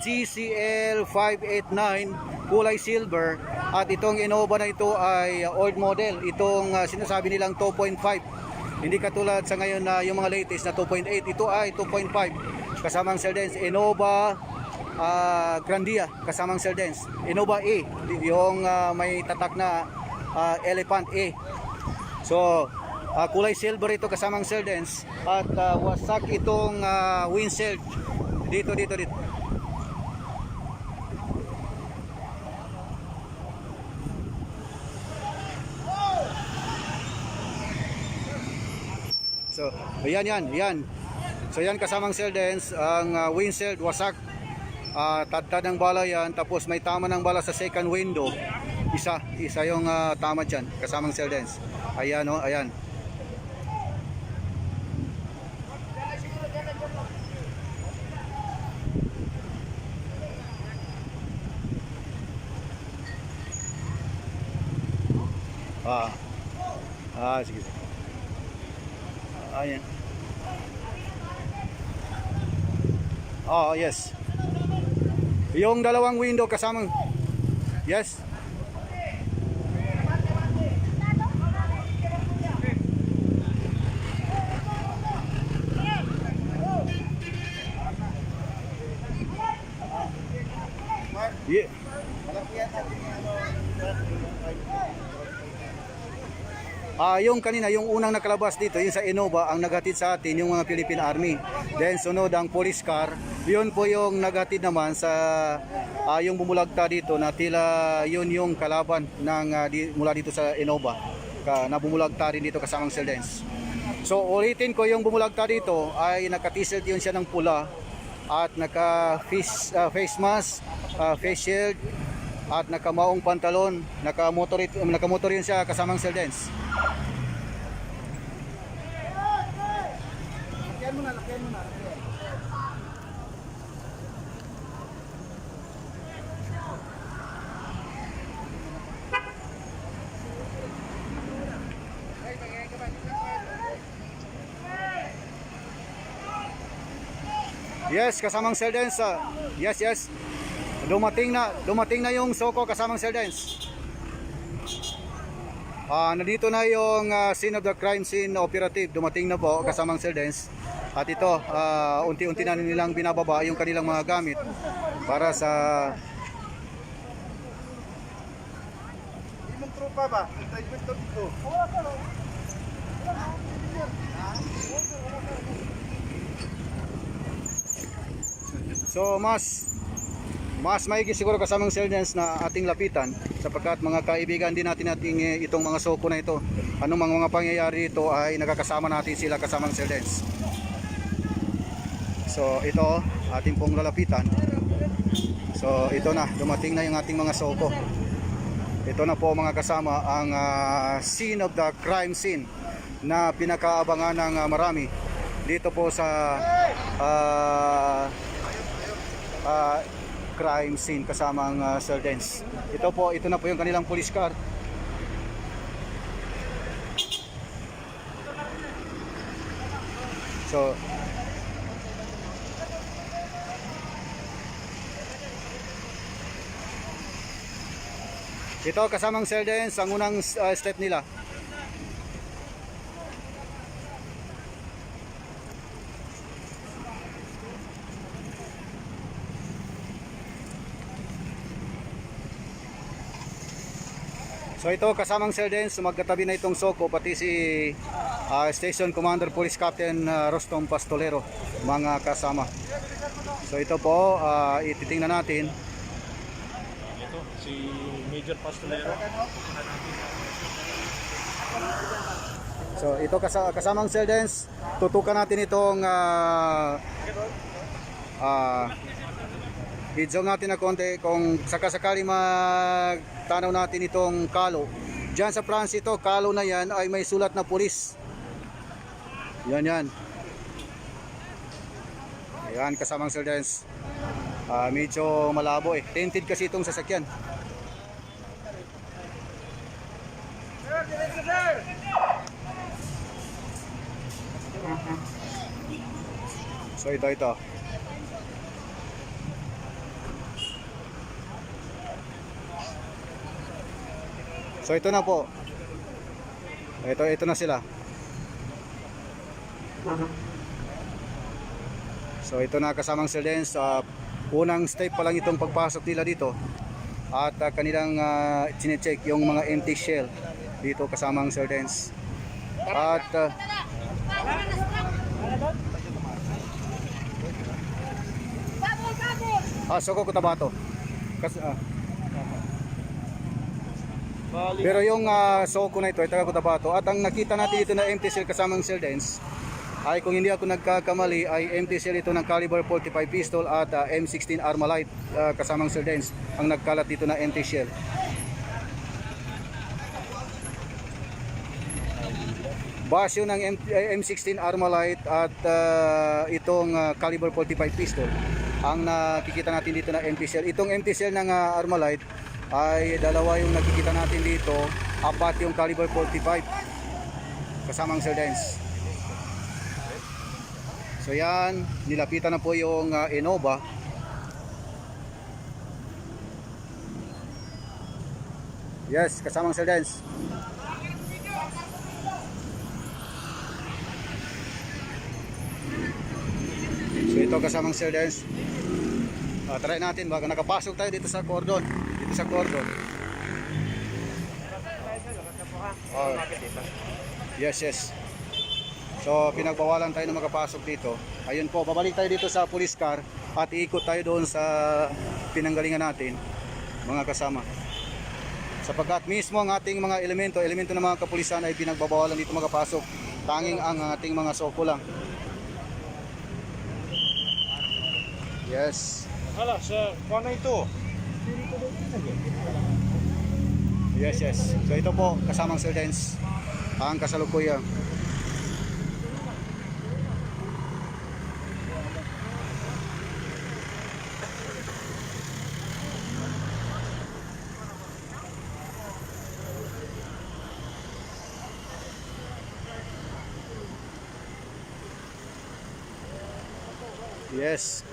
GCL 589 kulay silver, at itong Innova na ito ay old model. Itong sinasabi nilang 2.5, hindi katulad sa ngayon na yung mga latest na 2.8. Ito ay 2.5 kasamang Sir Dens. Innova Grandia kasamang Sir Dens. Innova A, yung may tatak na Elephant A. So kulay silver ito kasamang Sir Dens, at wasak itong windshield dito. So yan. So yan kasamang Sir Dens, ang windshield wasak, tad ng bala yan, tapos may tama ng bala sa second window. Isa yung tama dyan kasamang Sir Dens. Ayan o, ayan. Sige. Ayan. Yes. Yung dalawang window kasamang, yes. Yeah. Yung kanina, yung unang nakalabas dito, yung sa Innova, ang naghatid sa atin yung mga Philippine Army. Then sunod ang police car, yun po yung naghatid naman sa yung bumulagta dito na tila yun yung kalaban ng mula dito sa Innova, na bumulagta rin dito kasamang Sir Dens. So ulitin ko, yung bumulagta dito ay naka-t-shirt yun siya ng pula, at naka-face mask, face shield, at nakamaong pantalon, nakamotor yun siya kasamang Sir Dens. Lakyan mo na. Yes, kasamang Sir Dens. Yes. Dumating na yung Soko kasamang Sir Dens. Nandito na yung scene of the crime scene operative. Dumating na po kasamang Sir Dens. At ito, unti-unti na nilang binababa yung kanilang mga gamit para sa imong tropa ba? So mas maigi siguro kasamang Sir Dens na ating lapitan, sapagkat mga kaibigan din natin itong mga Soko na ito. Anong mga pangyayari ito ay nakakasama natin sila kasamang Sir Dens. So ito ating pong lalapitan. So ito na, dumating na yung ating mga Soko. Ito na po mga kasama ang scene of the crime scene na pinakaabangan ng marami dito po sa crime scene kasamang Sir Dens. Ito na po yung kanilang police car. So ito kasamang Sir Dens, ang unang step nila. So ito kasamang Sir Dens, magkatabi na itong Soko, pati si Station Commander Police Captain Rostom Pastolero, mga kasama. So ito po, ititingnan natin. Ito, si Major Pastolero. So ito kasamang Sir Dens, tutukan natin itong i-zoom natin na konti kung sakasakali magtanaw natin itong kalo Diyan sa France ito, kalo na yan ay may sulat na pulis. Yan yan. Ayan, kasamang surveillance. Medyo malabo eh. Tinted kasi itong sasakyan. So ito. So ito na po. Ito na sila. So ito na kasamang surveillance. Unang step pa lang itong pagpasok nila dito. At kanilang chine-check yung mga empty shell dito kasamang surveillance. At Soko Cotabato. Pero yung Soko na ito ay taga Cotabato. At ang nakita natin dito na empty shell kasamang surveillance ay, kung hindi ako nagkakamali, ay empty shell ito ng caliber 45 pistol at M16 Armalite kasamang surveillance ang nagkalat dito na empty shell. Basyo ng M16 Armalite at itong caliber 45 pistol ang nakikita natin dito na empty shell. Itong empty shell ng Armalite ay dalawa yung nakikita natin dito, apat yung caliber 45 kasamang surveillance. So yan, nilapitan na po yung Innova. Yes, kasamang surveillance. So ito kasamang surveillance. Try natin, baka nakapasok tayo dito sa cordon. Yes. So pinagbawalan tayo na makapasok dito. Ayun po, babalik tayo dito sa police car at iikot tayo doon sa pinanggalingan natin, mga kasama. Sapagkat mismo ang ating mga elemento ng mga kapulisan ay pinagbabawalan dito makapasok. Tanging ang ating mga soko lang. Yes. Hala, sa paano ito? Yes. So ito po, kasamang surveillance ang kasalukuyan. Yes.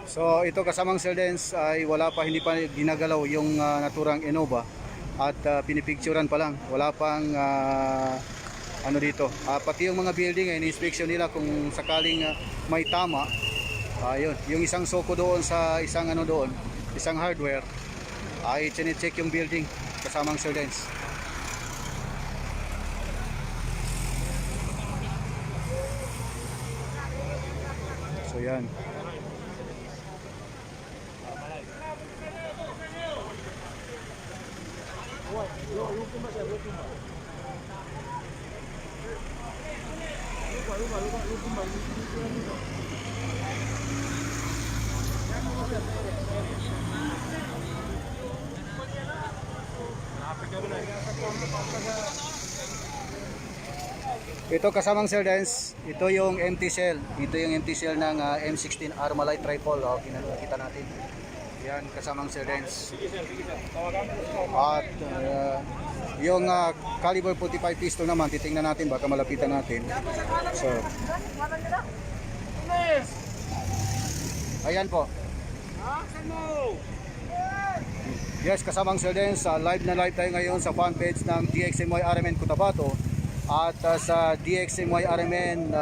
So ito kasamang surveillance ay hindi pa ginagalaw yung naturang Innova at pinipicturan pa lang, wala pang ano dito. Pati yung mga building ay ni-inspection nila kung sakaling may tama. Ayun, yung isang soko doon sa isang isang hardware ay chine-check yung building kasamang surveillance. So yan. Ito kasamang surveillance, ito yung empty shell. Ito yung empty shell ng M16 Armalite rifle. Kita natin. Yan kasamang surveillance. At yung caliber 45 pistol naman, titingnan natin, baka malapitan natin. So, ayan po. Yes, kasamang surveillance, live na live tayo ngayon sa fanpage ng DXMY RMN Cotabato at sa DXMY RMN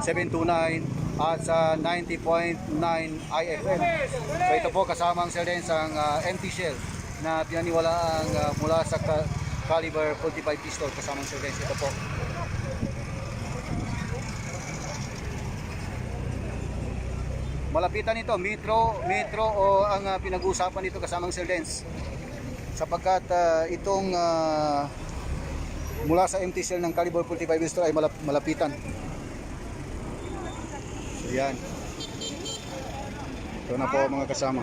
729 at sa 90.9 IFM. So ito po kasamang surveillance ang empty shell na pinaniwalaang mula sa caliber 45 pistol kasamang surveillance. Ito po. Malapitan ito, metro o ang pinag-uusapan dito kasamang surveillance. Sapagkat itong mula sa empty shell ng caliber 45 pistol ay malapitan. Yan. Ito na po mga kasama.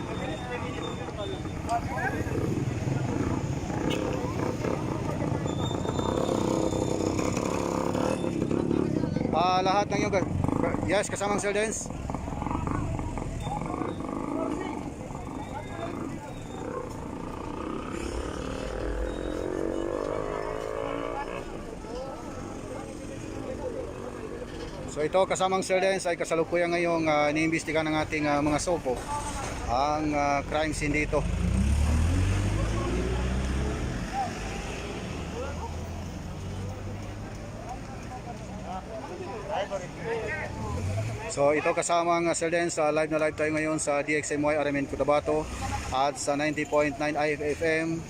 Lahat ng yung yes, kasamang Sir Dance. So ito kasamang Sir Dance ay kasalukuyan ngayong iniimbestigahan ng ating mga SOCO ang crime scene dito. So ito kasamang Sir Dance, live na live tayo ngayon sa DXMY RMN Cotabato at sa 90.9 IFM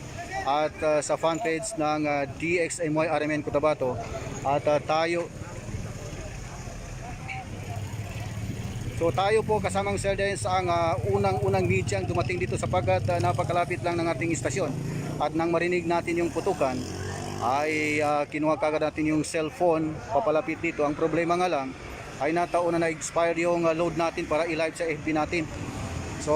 at sa fan page ng DXMY RMN Cotabato at tayo po kasamang Sir Dance ang unang-unang media ang dumating dito sapagkat napakalapit lang ng ating istasyon at nang marinig natin yung putukan ay kinuha kagad natin yung cellphone papalapit dito. Ang problema nga lang ay nataon na na-expire yung load natin para i-live sa FB natin. So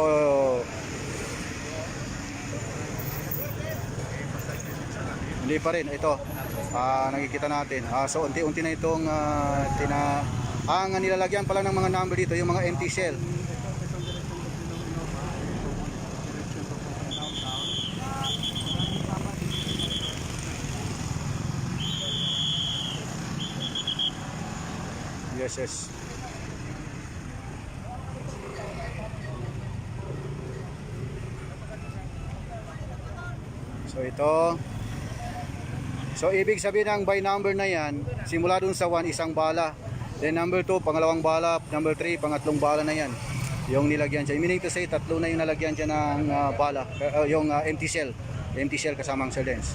hindi pa rin ito nakikita natin. So unti-unti na itong ang nilalagyan pala ng mga number dito yung mga empty shell. Yes. So ito. So ibig sabihin ng by number na yan, simula dun sa 1 isang bala. Then number 2 pangalawang bala, number 3 pangatlong bala na yan. Yung nilagyan siya. Meaning to say tatlo na yung nalagyan siya ng bala, yung empty shell. Empty shell kasamang Sir Dance.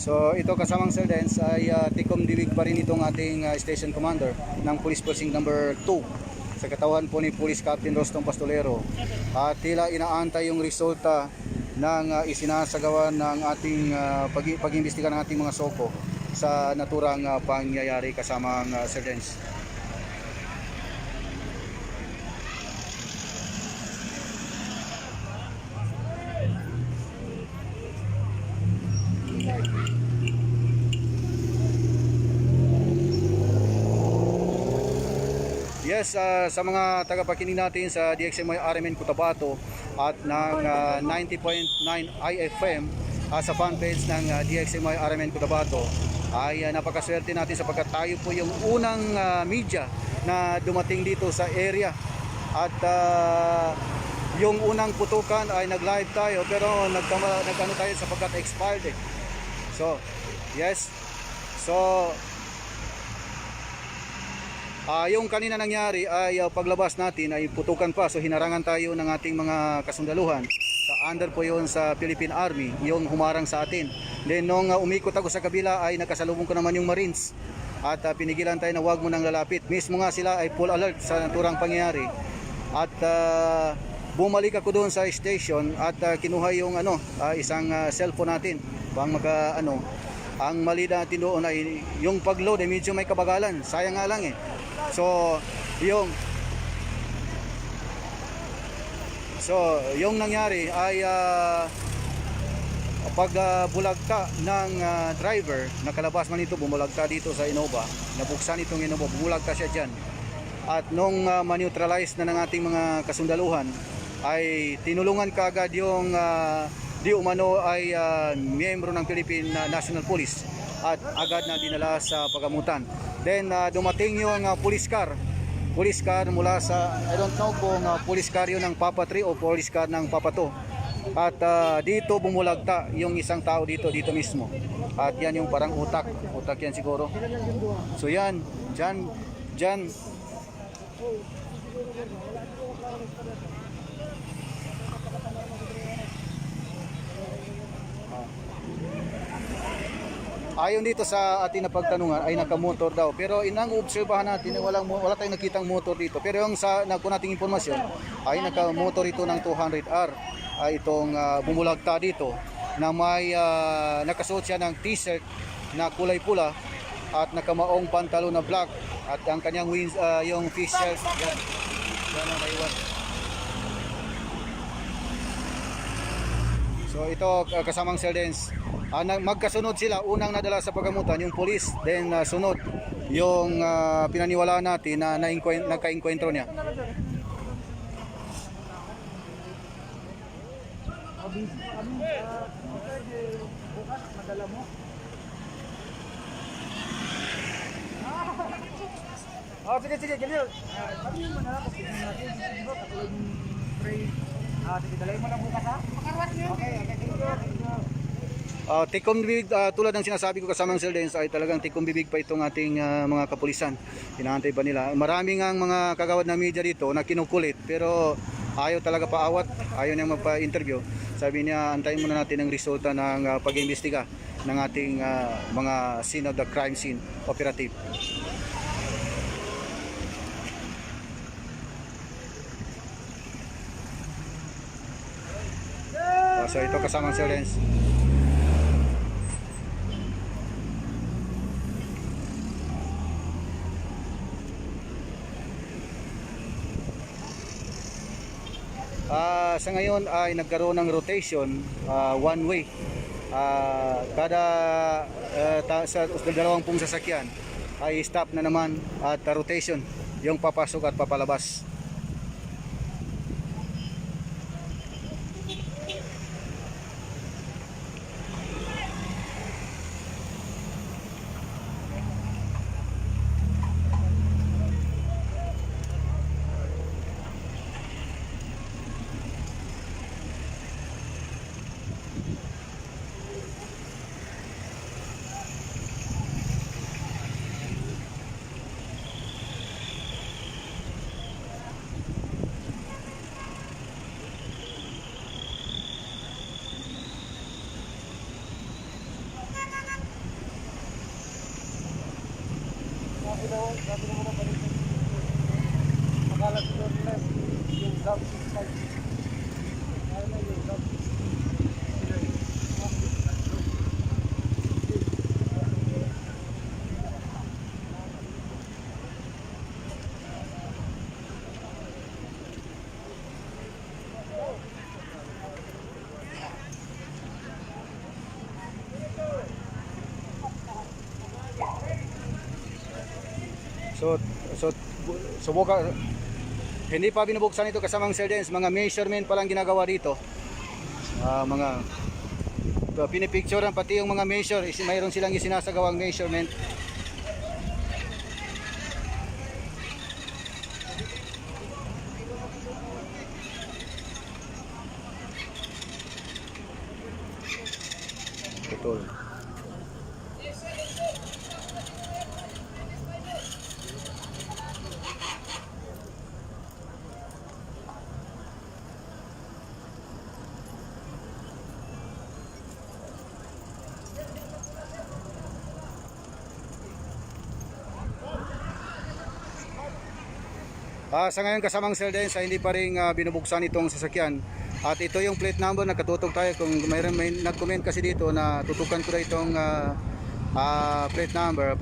So ito kasamang Sir Dance ay tikom diwig pa rin itong ating station commander ng Police Precinct number 2 sa katawan po ni Police Captain Rostong Pastolero at tila inaantay yung resulta ng isinasagawa ng ating pag-imbestiga ng ating mga SOCO sa naturang pangyayari kasamang Sir Dance. Yes, sa mga tagapakinig natin sa DXMY RMN Cotabato at ng 90.9 IFM sa fanpage ng DXMY RMN Cotabato ay napakaswerte natin sapagkat tayo po yung unang media na dumating dito sa area at yung unang putukan ay nag-live tayo pero nagkano tayo sapagkat expired eh. So, yes. So yung kanina nangyari ay paglabas natin ay putukan pa, so hinarangan tayo ng ating mga kasundaluhan sa under po yun sa Philippine Army yung humarang sa atin. Then nung umikot ako sa kabila ay nakasalubong ko naman yung Marines at pinigilan tayo na wag mo nang lalapit. Mismo nga sila ay full alert sa naturang pangyayari at bumalik ako doon sa station at kinuha yung isang cellphone natin bang ang mali natin doon ay yung pagload ay medyo may kabagalan, sayang nga lang eh. So yung nangyari ay pagbulagta ng driver, nakalabas man ito, bumulagta dito sa Innova, nabuksan itong Innova, bumulagta siya dyan. At nung ma-neutralize na ng ating mga kasundaluhan ay tinulungan kaagad yung di umano ay miyembro ng Philippine National Police at agad na dinala sa pagamutan. Then dumating yung police car mula sa I don't know kung police car yun ng Papa 3 o police car ng Papa 2 at dito bumulagta yung isang tao dito mismo. At yan yung parang utak yan siguro. So yan, dyan. Ayon dito sa ating napagtanungan ay nakamotor daw. Pero inang obserbahan natin, wala tayong nakitang motor dito. Pero yung sa nakuha nating impormasyon ay nakamotor ito ng 200R. Itong bumulagta dito na may nakasuot siya ng t-shirt na kulay pula at nakamaong pantalo na black at ang kanyang yung fish shirt yan ang naiwan. So ito kasamang Sir Dens, magkasunod sila. Unang nadala sa pagamutan yung police, then sunod yung pinaniwalaan natin na nagka-encuentro niya. Bukas, madala mo. Sige, Jalil. Sabi mo na lang kung sino natin. Siguro, katulad yung spray. Sige, dalay mo lang bukas ha. Makarwas niyo. Okay, thank you. Tikom bibig, tulad ng sinasabi ko kasamang Sir Dens, ay talagang tikom bibig pa itong ating mga kapulisan. Hinahantay pa nila. Maraming ang mga kagawad na media dito na kinukulit pero ayaw talaga paawat, ayaw niyang magpa-interview. Sabi niya, antayin muna natin ang resulta ng pag-imbestiga ng ating mga scene of the crime scene operative. So ito kasamang Sir Dens. Sa ngayon ay nagkaroon ng rotation, one way. Kada sa dalawang pong sasakyan ay stop na naman at rotation yung papasok at papalabas. Sabi mo na balik. Makalat doon nila yung dump site. Ano yung dump So hindi pa binubuksan ito kasamang Sir Dens, mga measurement pa lang ginagawa dito. Mga pinipicturean pati yung mga measure, mayroon silang isinasagawang measurement. Betul. Sa ngayon kasamang Sir Dens, hindi pa rin binubuksan itong sasakyan. At ito yung plate number na katutok tayo. Kung may nag-comment kasi dito na tutukan ko na itong plate number,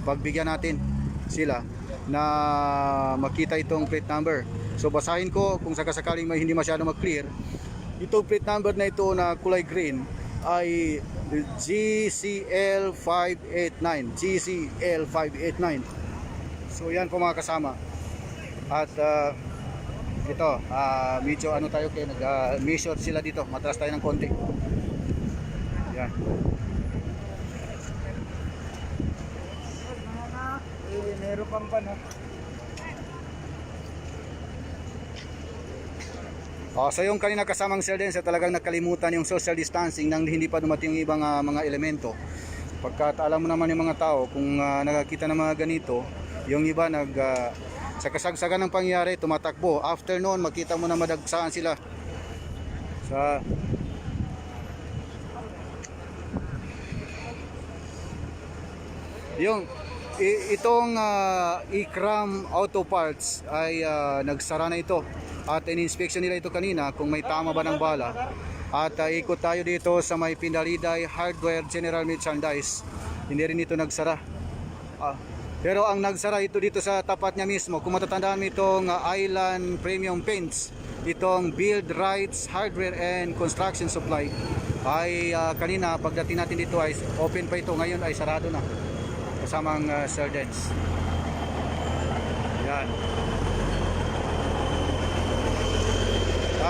pagbigyan natin sila na makita itong plate number. So basahin ko kung sakasakaling may hindi masyado mag-clear. Itong plate number na ito na kulay green ay GCL589. GCL589. So yan po mga kasama. At ito, medyo ano tayo kaya nag-measure sila dito. Matras tayo ng konti. Yan. meron pang pan ha. So yung kanina kasamang Sir Dens, talagang nakalimutan yung social distancing nang hindi pa dumating yung ibang mga elemento. Pagkat alam mo naman yung mga tao, kung nakakita ng mga ganito, yung iba sa kasagsagan ng pangyayari, tumatakbo. After noon, makita mo na madagsaan sila. Itong Ikram Auto Parts ay nagsara na ito. At in-inspection nila ito kanina kung may tama ba ng bala. At ikot tayo dito sa may Pindaliday Hardware General Merchandise. Hindi rin ito nagsara. Pero ang nagsara ito dito sa tapat niya mismo. Kung matatandaan mo itong Island Premium Paints, itong Build Rights Hardware and Construction Supply, ay kanina pagdating natin dito ay open pa ito. Ngayon ay sarado na. Kasamang sergeants. Yan.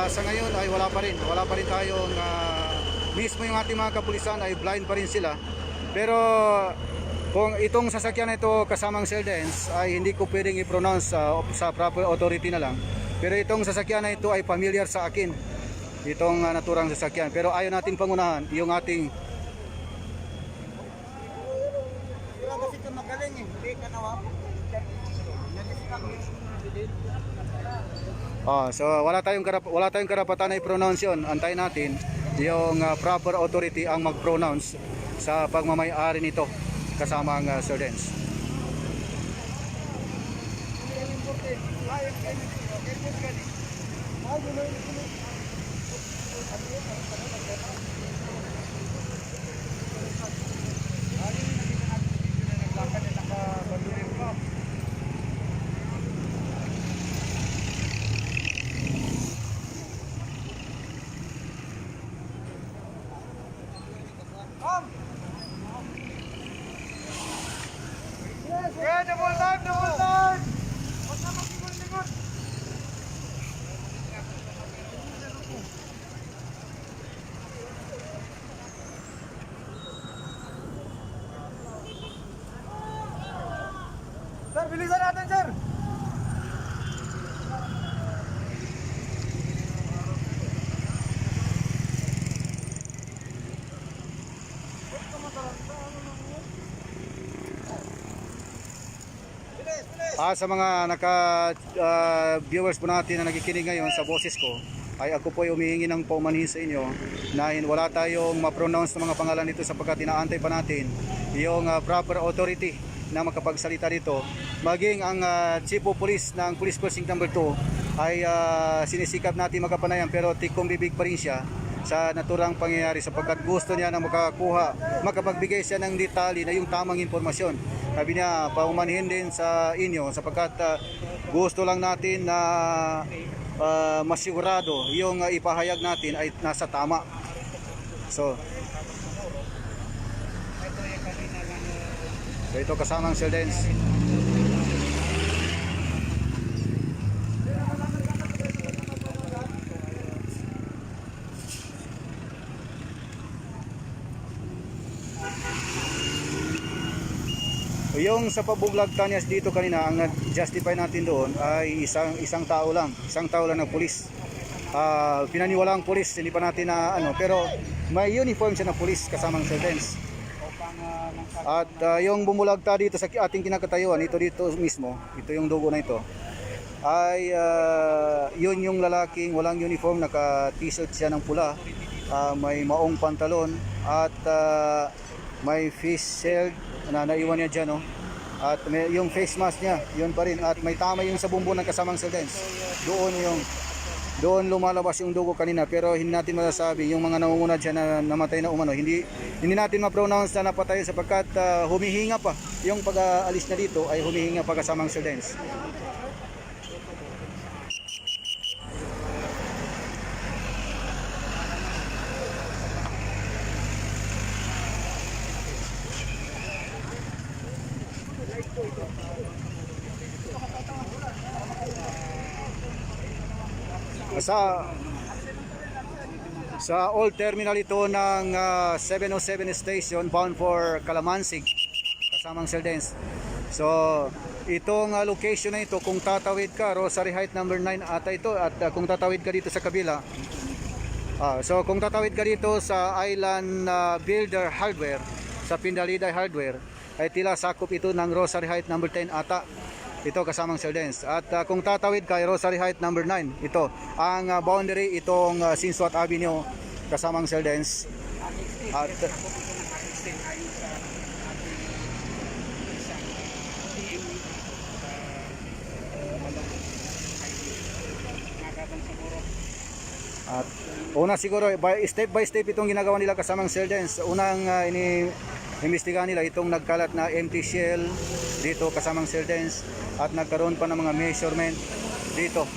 Sa ngayon ay wala pa rin tayong mismo yung ating mga kapulisan ay blind pa rin sila. Pero kung itong sasakyan na ito kasamang sergeants ay hindi ko pwedeng i-pronounce sa proper authority na lang. Pero itong sasakyan na ito ay familiar sa akin, itong naturang sasakyan. Pero ayaw natin pangunahan yung ating kasi ito magaling eh. Hindi ka nawa. so wala tayong karapatan na i-pronounce yun. Antayin natin yung proper authority ang mag-pronounce sa pagmamay-ari nito kasamang sergeants. Yeah, double time, double time! Huwag na mag-ingon-ingon! Sir, bilisan natin, sir! Sa mga viewers po natin na nakikinig ngayon sa boses ko, ay ako po ay humihingi ng paumanhin sa inyo na wala tayong ma-pronounce ng mga pangalan nito sapagkat inaantay pa natin yung proper authority na makapagsalita dito. Maging ang Chief of Police ng Police Precinct number 2 ay sinisikap natin magkapanayan, pero tikong bibig pa rin siya sa naturang pangyayari sapagkat gusto niya na makapagbigay siya ng detalye na yung tamang impormasyon. Sabi niya, paumanhin din sa inyo sapagkat gusto lang natin na masigurado yung ipahayag natin ay nasa tama. So ito kasamang sergeants. Yung sa pabuglag Tanyas dito kanina, ang justify natin doon ay isang tao lang na pulis. Pinaniwalang pulis, hindi pa natin na pero may uniform siya na pulis kasamang sergeants. At yung bumulagta dito sa ating kinakatayuan, ito dito mismo, ito yung dugo na ito, ay yun yung lalaking walang uniform, naka t-shirt siya ng pula, may maong pantalon at may face shield na naiwan niya dyan, at may, yung face mask niya, yun pa rin, at may tama yung sa bumbong ng kasamang sergeants. Doon lumalabas yung dugo kanina, pero hindi natin masasabi yung mga nangungunad siya na namatay na umano. Hindi natin ma-pronounce na napatay sapagkat humihinga pa. Yung pag-aalis na dito ay humihinga pa kasamang sergeants. Sa old terminal ito ng 707 station bound for Calamansig kasamang sergeants. So itong location na ito, kung tatawid ka, Rosary Height number 9 ata ito, at kung tatawid ka dito sa kabila, so kung tatawid ka dito sa Island Builder Hardware, sa Pindalida Hardware ay tila sakop ito ng Rosary Heights number 10 ata. Ito kasamang Sir Dance. At kung tatawid kay Rosary Heights number 9, ito ang boundary itong Sinsuat Avenue kasamang Sir Dance. At At una siguro, by step itong ginagawa nila kasamang Sir Dance. Unang inimbestigahan nila itong nagkalat na empty shell dito kasamang Sir Dance. At nagkaroon pa ng mga measurement dito.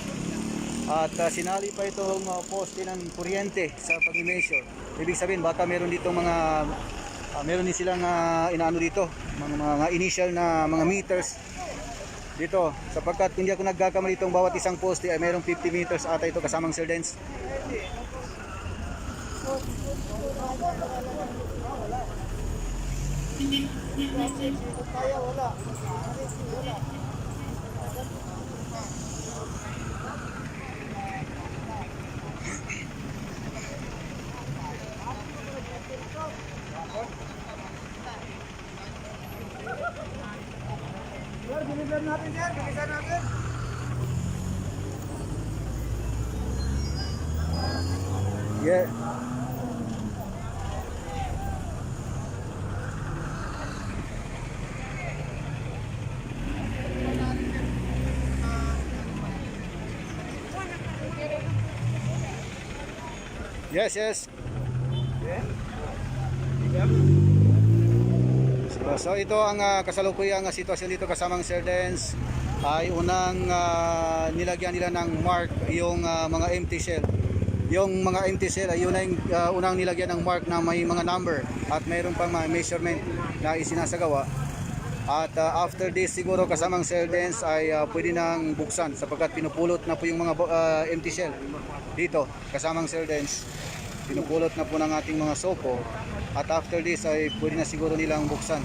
At sinali pa itong poste ng kuryente sa pag-measure. Ibig sabihin baka meron dito mga meron din silang inaano dito, mga initial na mga meters dito, sapagkat hindi ako nagkakamali itong bawat isang poste ay mayroong 50 meters ata ito kasamang Sir Dance. Bilisan natin, sir. Bilisan natin. Yeah. Yes. So ito ang kasalukuyang sitwasyon dito kasamang Sir Dance. Ay unang nilagyan nila ng mark yung mga empty shell. Yung mga empty shell ay yun ang unang nilagyan ng mark na may mga number at mayroon pang mga measurement na isinasagawa. At after this siguro kasamang Sir Dance ay pwede nang buksan sapagkat pinupulot na po yung mga empty shell dito kasamang Sir Dance. Pinupulot na po ng ating mga sopo at after this ay pwede na siguro nilang buksan.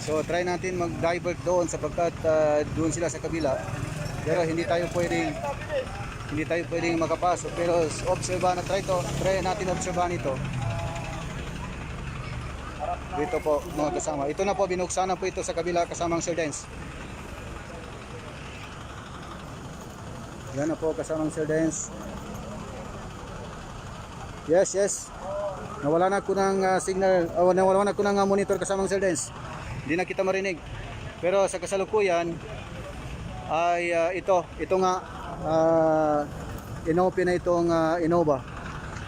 So try natin mag-divert doon sapagkat doon sila sa kabila. Pero hindi tayo pwedeng makapasok. Pero try natin obserbahan ito. Dito po mga kasama. Ito na po, binuksan na po ito sa kabila kasamang Sir Dance. Yan na po kasamang Sir Dance. Yes. Nawala na ko ng signal, nawala na ko ng monitor kasamang Sir Dance. Hindi na kita marinig. Pero sa kasalukuyan ay ito nga inopen na itong Innova.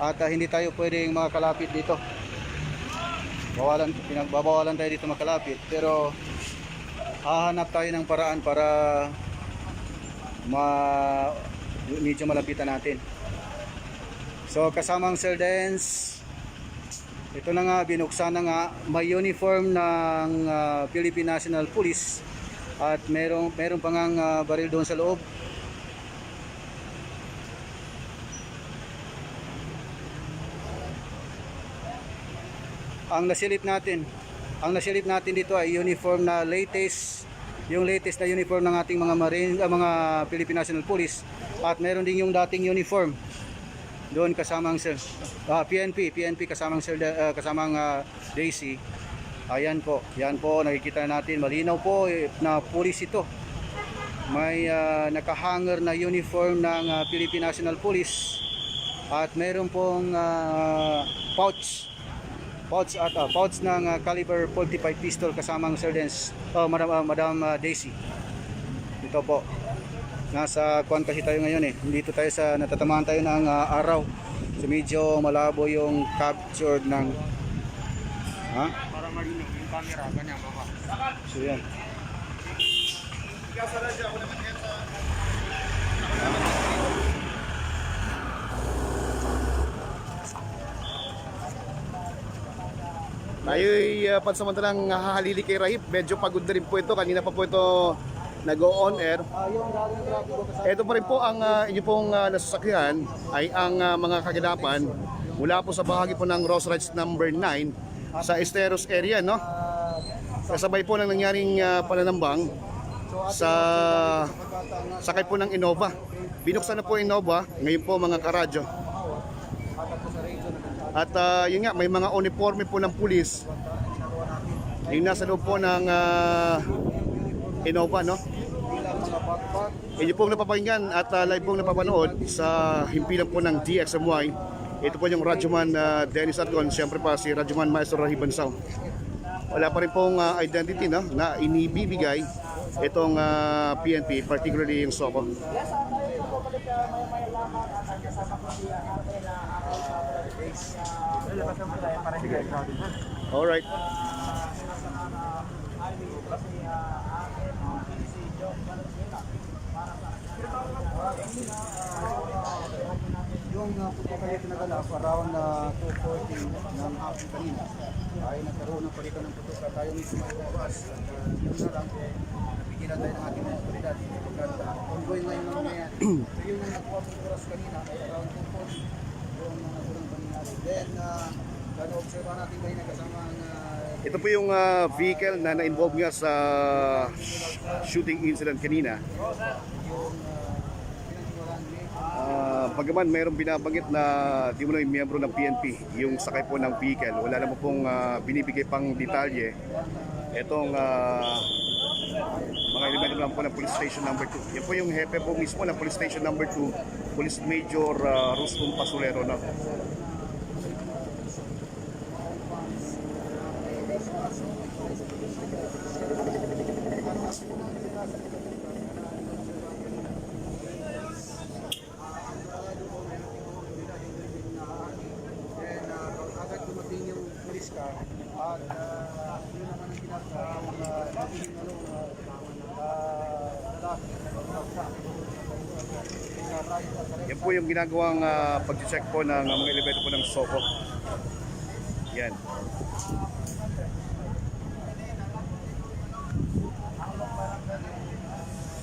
At hindi tayo pwedeng makakalapit dito. Pinagbabawalan tayo dito makalapit. Pero hahanap tayo ng paraan para medyo malapitan natin. So kasamang Sir Dance, ito na nga, binuksan na nga, may uniform ng Philippine National Police at meron pa ngang baril doon sa loob. Ang nasilip natin dito ay uniform na yung latest na uniform ng ating mga Marine, mga Philippine National Police at meron din yung dating uniform doon kasamang PNP kasamang Daisy. Ayan po, yan po, nakikita natin malinaw po na police ito. May nakahanger na uniform ng Philippine National Police at meron pong pouch ng caliber 45 pistol kasamang Sir Dance, Madam Daisy. Ito po. Nasa kuan kasi tayo ngayon dito tayo sa natatamahan tayo ng araw. So medyo malabo yung captured ng Para marinig yung camera, ganyan baba. So yan. Tayo'y pansamantalang hahalili kay Rahip. Medyo pagod na rin po ito. Kanina pa po ito nag-on air. Ito pa rin po ang inyo pong nasasakyan ay ang mga kaganapan mula po sa bahagi po ng Ross Rights number 9 sa Esteros area, no? Kasabay po ng nangyaring pananambang sa sakay po ng Innova. Binuksan na po Innova ngayon po mga karadyo. At yun nga, may mga uniforme po ng pulis Yung nasa loob po ng Innova, no? Bilang mga backpack. Inyo pong napapakinggan at live pong napapanood sa himpilan po ng DXMY. Ito po yung Radyoman Dennis Argon, siyempre pa si Radyoman Maestro Rahi Bansao. Wala pa rin pong identity, no, na inibibigay itong PNP, particularly yung SOCO. Alright. Yung puto kayo pinagalap around 2:40 ng hapon kanina ay nagkaroon ng palitan ng puto tayo mismo ay lumabas. Yun na lang, napigilan tayo ng ating mga otoridad pagkat ongoing ngayon naman na yan. So yun ang nakuha ng oras kanina ay around 2:40 yung unang paninari. Then, observa natin kayo na kasama ang Ito po yung vehicle na na-involve nga sa shooting incident kanina. Pagaman mayroong binabanggit na di mo na yung miyembro ng PNP, yung sakay po ng vehicle. Wala naman pong binibigay pang detalye. Itong mga elemento lang po ng Police Station number 2. Yan po yung hepe po mismo ng Police Station number 2, Police Major Rustum Pasulero. No? agad dumating yung police car at yun naman ang ginagawa Yan po yung ginagawang pag-check po ng mga elemento po ng SOCO. Yan.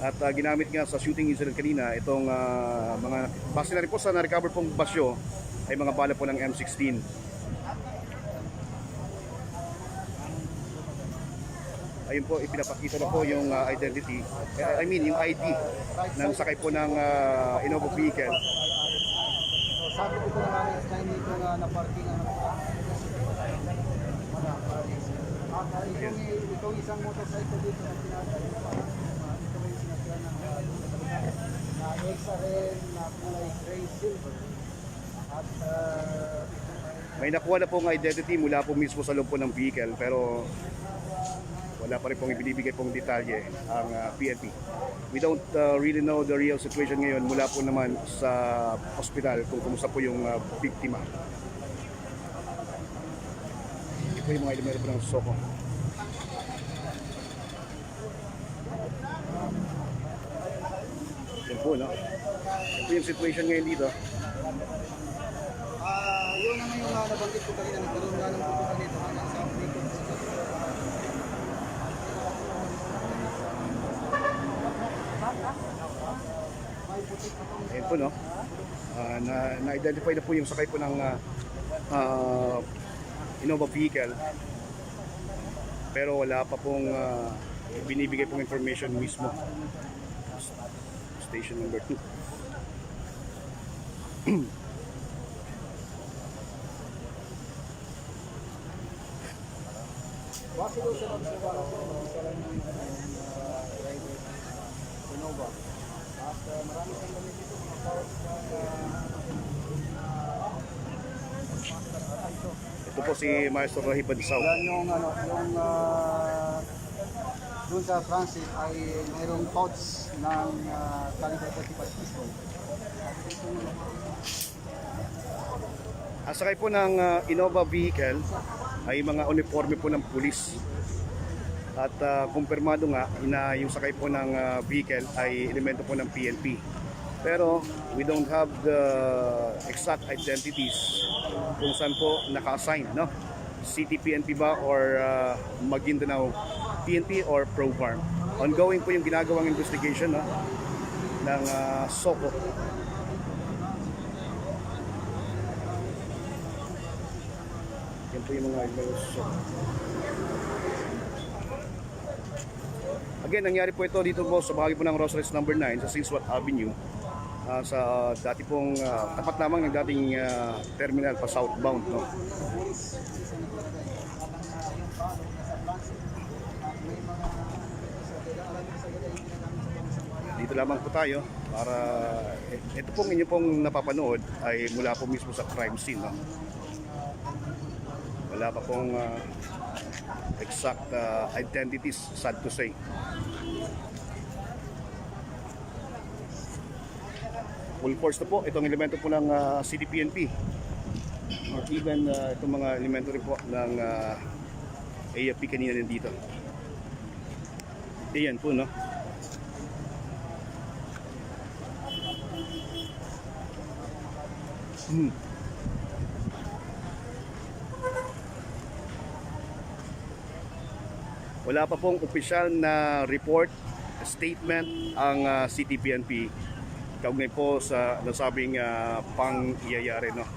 At ginamit nga sa shooting incident kanina itong mga base na rin po sa na-recover pong basyo ay mga bala po ng M16. Ayun po, ipinapakita na po yung identity, I mean yung ID ng sakay po ng Innova vehicle. So sabi ko na nga rin time dito na na-parking ang itong isang motorcycle dito na pinatay ito yung sinasyan ng na XRM na kulay gray silver at May nakuha na pong identity mula po mismo sa loob po ng vehicle, pero wala pa rin pong ibinibigay pong detalye ang PNP. We don't really know the real situation ngayon mula po naman sa hospital kung kumusta po yung biktima. Ito po yung mga elemento po ng SOCO. Yan po, no? Yan po yung situation ngayon dito. yun naman yung nabanggit ko kanina, nagkaroon nga ng pupunta dito hanggang sa likod. Ayan po, no? Na-identify na po yung sakay po ng Innova vehicle. Pero wala pa pong binibigay pong information mismo. Station number 2. Base doon sa pagsabalan ko, isa lang yung driver Innova. At marami kang gamit dito, mga parts Ito po si Maestro Rahi Bansao. yan yung doon sa transit ay mayroong pouch ng caliber 35 pistol. Ang sakay po ng Innova vehicle ay mga uniforme po ng pulis. At kumpirmado nga na yung sakay po ng vehicle ay elemento po ng PNP. Pero we don't have the exact identities kung saan po naka-assign, no? City PNP ba or Maguindanao PNP or ProFarm. Ongoing po yung ginagawang investigation, no? Ng SOCO. Yan po yung mga SOCO. Again, nangyari po ito dito po sa bahagi po ng Rosales number 9 sa Sinswat Avenue. Sa dati pong tapat lamang ng dating terminal pa southbound, no? dito lamang po tayo para ito pong inyo pong napapanood ay mula po mismo sa crime scene, no? Wala pa pong exact identities, sad to say. Full force na po itong elemento po ng CDPNP or even itong mga elemento rin po ng AFP kanina din dito. Ayan po, no? Wala pa pong opisyal na report, statement ang CTPNP kaugnay po sa nasabing pang-iyayari, no?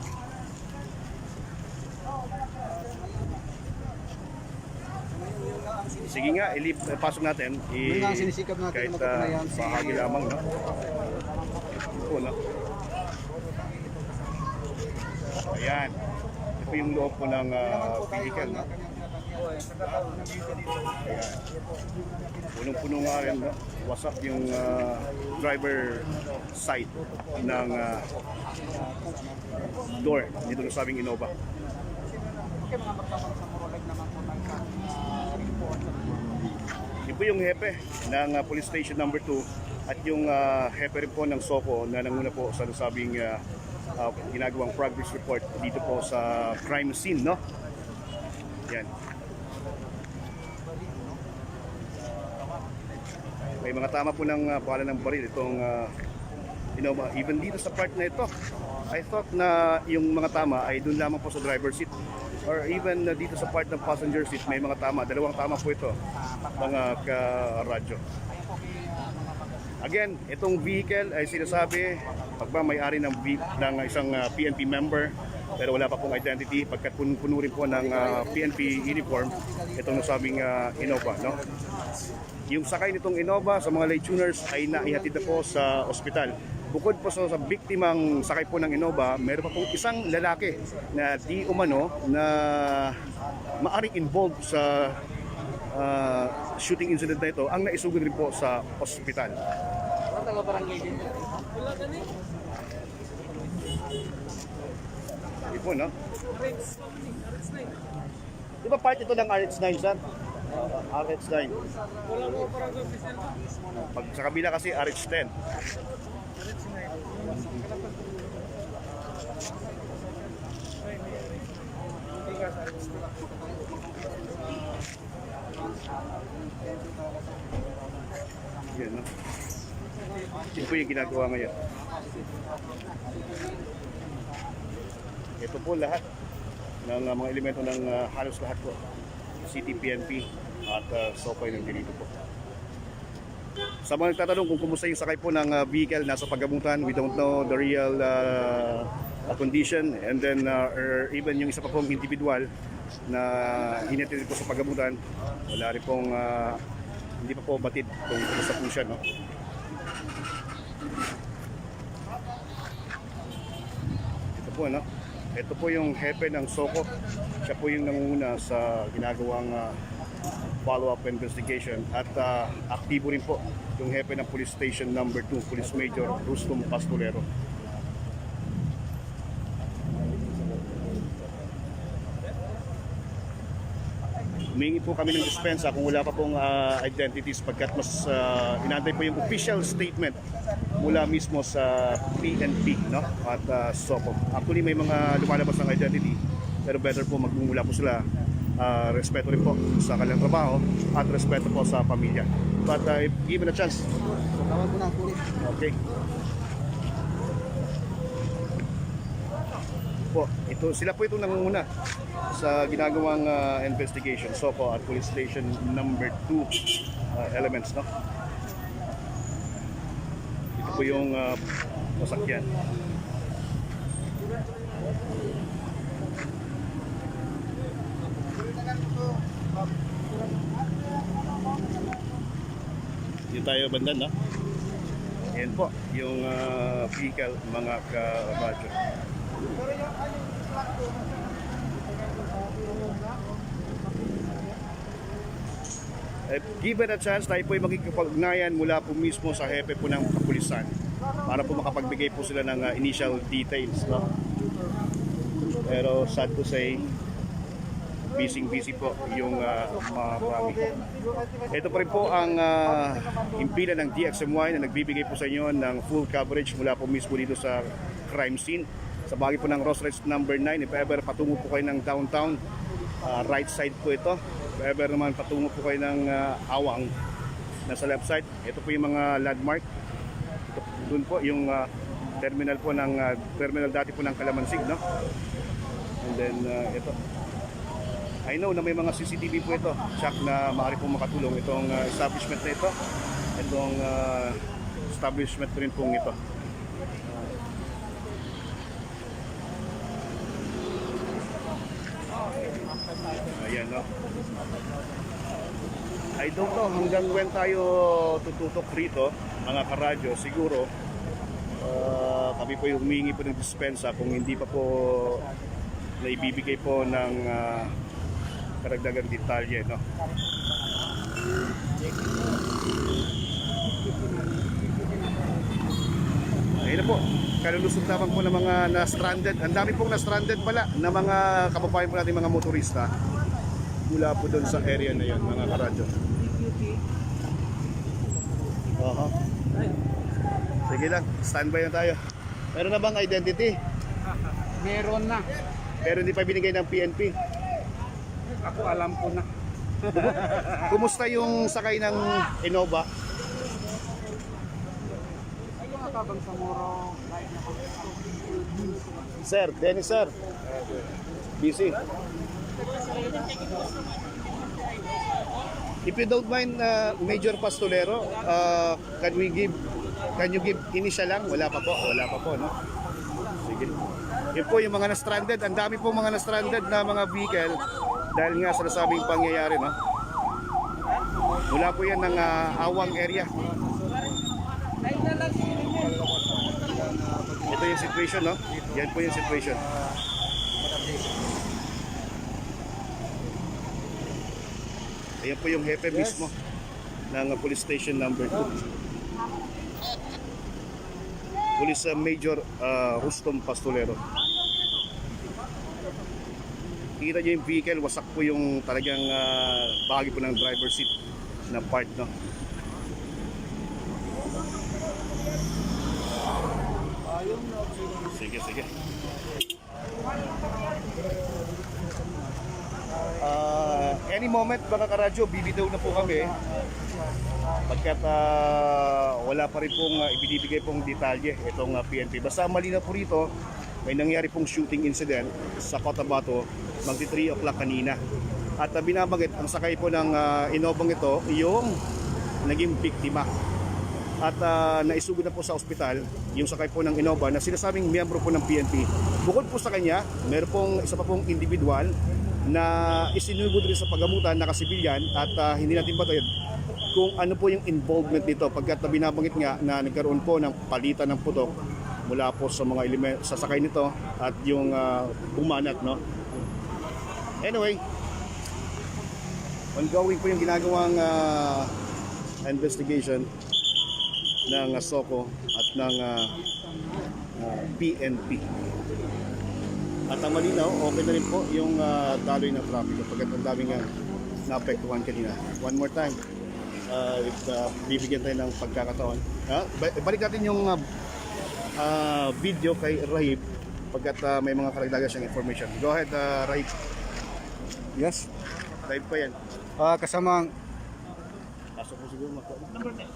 Sige nga, pasok natin. Yun nga ang sinisikap natin kahit na mapatunayan si- bahagi lamang, no? Ito, no? Ayan. Ito yung loob po ng vehicle, no? Ayan. Punong-puno nga rin, no? Wasak yung driver side ng door dito na sabing Innova. Yun po yung hepe ng police station number 2 at yung hepe rin po ng SOCO na nanguna po sa nasabing ginagawang progress report dito po sa crime scene, no? Yan. May mga tama po ng pala ng baril itong Innova. Even dito sa part na ito, I thought na yung mga tama ay doon lamang po sa driver seat. Or even dito sa part ng passenger seat, may mga tama. Dalawang tama po ito, mga ka-radyo. Again, itong vehicle ay sinasabi, pagmamayari ng isang PNP member, pero wala pa pong identity, pagkat puno rin po ng PNP uniform, itong nasabing Innova, no? Yung sakay nitong Innova sa mga late tuners ay naihatid na po sa ospital. Bukod po sa biktimang sakay po ng Innova, meron pa pong isang lalaki na di umano na maaring involved sa shooting incident na ito ang naisugod rin po sa ospital. Hindi po, no? Di ba part ito ng RH9, sir? RH9. Pag sa kabila kasi RH10. Yan, no? Yun po yung ginagawa ngayon. Ito po lahat ng mga elemento ng halos lahat po. CTPNP at SOCO ng dito po. Sa mga nagtatanong kung kumusta yung sakay po ng vehicle nasa paggamutan, we don't know the real condition, and then or even yung isa pa pong individual na hinatid po sa paggamutan, wala rin pong hindi pa po batid kung kumusta po siya, no? Ito po, no? Ito po yung hepe ng SOCO. Siya po yung nanguna sa ginagawang follow-up investigation at aktibo rin po yung hepe ng Police Station number 2, Police Major Rustom Pastolero. Humingi po kami ng dispensa kung wala pa pong identities pagkat mas inantay po yung official statement mula mismo sa PNP, no? At SOCO. Actually may mga lumalabas ng identity pero better po magmumula po sila, respeto rin po sa kanilang trabaho at respeto po sa pamilya. But if given a chance, Tawag ko na ang pulis. okay. Po, sila po ito nangunguna sa ginagawang investigation, SOCO at Police Station number 2 elements, no? Ito po yung masakyan. Dito tayo bandan, no? Yan po yung vehicle, mga ka-radyo. Given a chance, tayo po ay magkikipag-ugnayan mula po mismo sa hepe po ng kapulisan para po makapagbigay po sila ng initial details, no? Pero sad to say, busy po yung mga mami. Ito pa rin po ang impila ng DXMY na nagbibigay po sa inyo ng full coverage mula po mismo dito sa crime scene. Sa bagay po ng Ross Ridge number 9, if ever patungo po kayo ng downtown, right side po ito. If ever naman patungo po kayo ng Awang, nasa left side, ito po yung mga landmark. Ito, dun po yung terminal po ng terminal dati po ng Calamansig, no? And then ito, I know na may mga CCTV po ito, check na maaari po makatulong itong establishment na ito, itong establishment rin pong ito. Ayan, no? I don't know hanggang when tayo tututok rito, mga karadyo. Siguro kami po yung humingi po ng dispensa kung hindi pa po naibibigay po ng karagdagang detalye, no? Ayun na po, kalulusog naman po ng mga na-stranded. Ang dami pong na-stranded pala na mga kababayan po natin, mga motorista mula po doon sa area na yun, mga karadyo. Sige lang, standby na tayo. Meron na bang identity? Meron na. Pero hindi pa binigay ng PNP. Ako alam ko na. Kumusta yung sakay ng Innova? Tabang sa Moro. Sir, Dennis sir. Busy. If you don't mind, Major Pastolero, can you give initial lang? Wala pa po, no? Sige. Yun po yung mga na-stranded, ang dami po mga na-stranded na mga vehicle dahil nga sa nasabing pangyayari, no? Mula po yan ng Awang area. Ito yung situation, no? Yan po yung situation. Ayan po yung hepe mismo ng police station number 2. Police Major Rustom Pastolero. Kita nyo yung vehicle, wasak po yung talagang bahagi po ng driver seat na part, no? Sige. Any moment mga karadyo, bibitaw na po kami pagkat wala pa rin pong ibinibigay pong detalye itong PNP. Basta malinaw po rito, may nangyari pong shooting incident sa Cotabato magti 3 o'clock kanina. At binabanggit ang sakay po ng Innovang ito yung naging biktima. At naisugod na po sa ospital yung sakay po ng Innova na sinasabing miyembro po ng PNP. Bukod po sa kanya, meron pong isa pa pong individual na isinugod rin sa paggamutan na kasibilyan at hindi natin batid kung ano po yung involvement nito pagkat binabanggit nga na nagkaroon po ng palitan ng putok mula po sa mga element sa sakay nito at yung bumanat, no? Anyway, ongoing po yung ginagawang investigation ng SOCO at ng PNP. At ang malinaw, okay na rin po yung daloy ng traffic pagkat ang daming naapektuhan kanina. One more time, bibigyan tayo ng pagkakataon. Balik natin yung video kay Rahib pagkat may mga karagdagan siyang information. Go ahead, Rahib. Yes. Live pa yan. Kasamang Pasok mo siguro makuha. Number 10.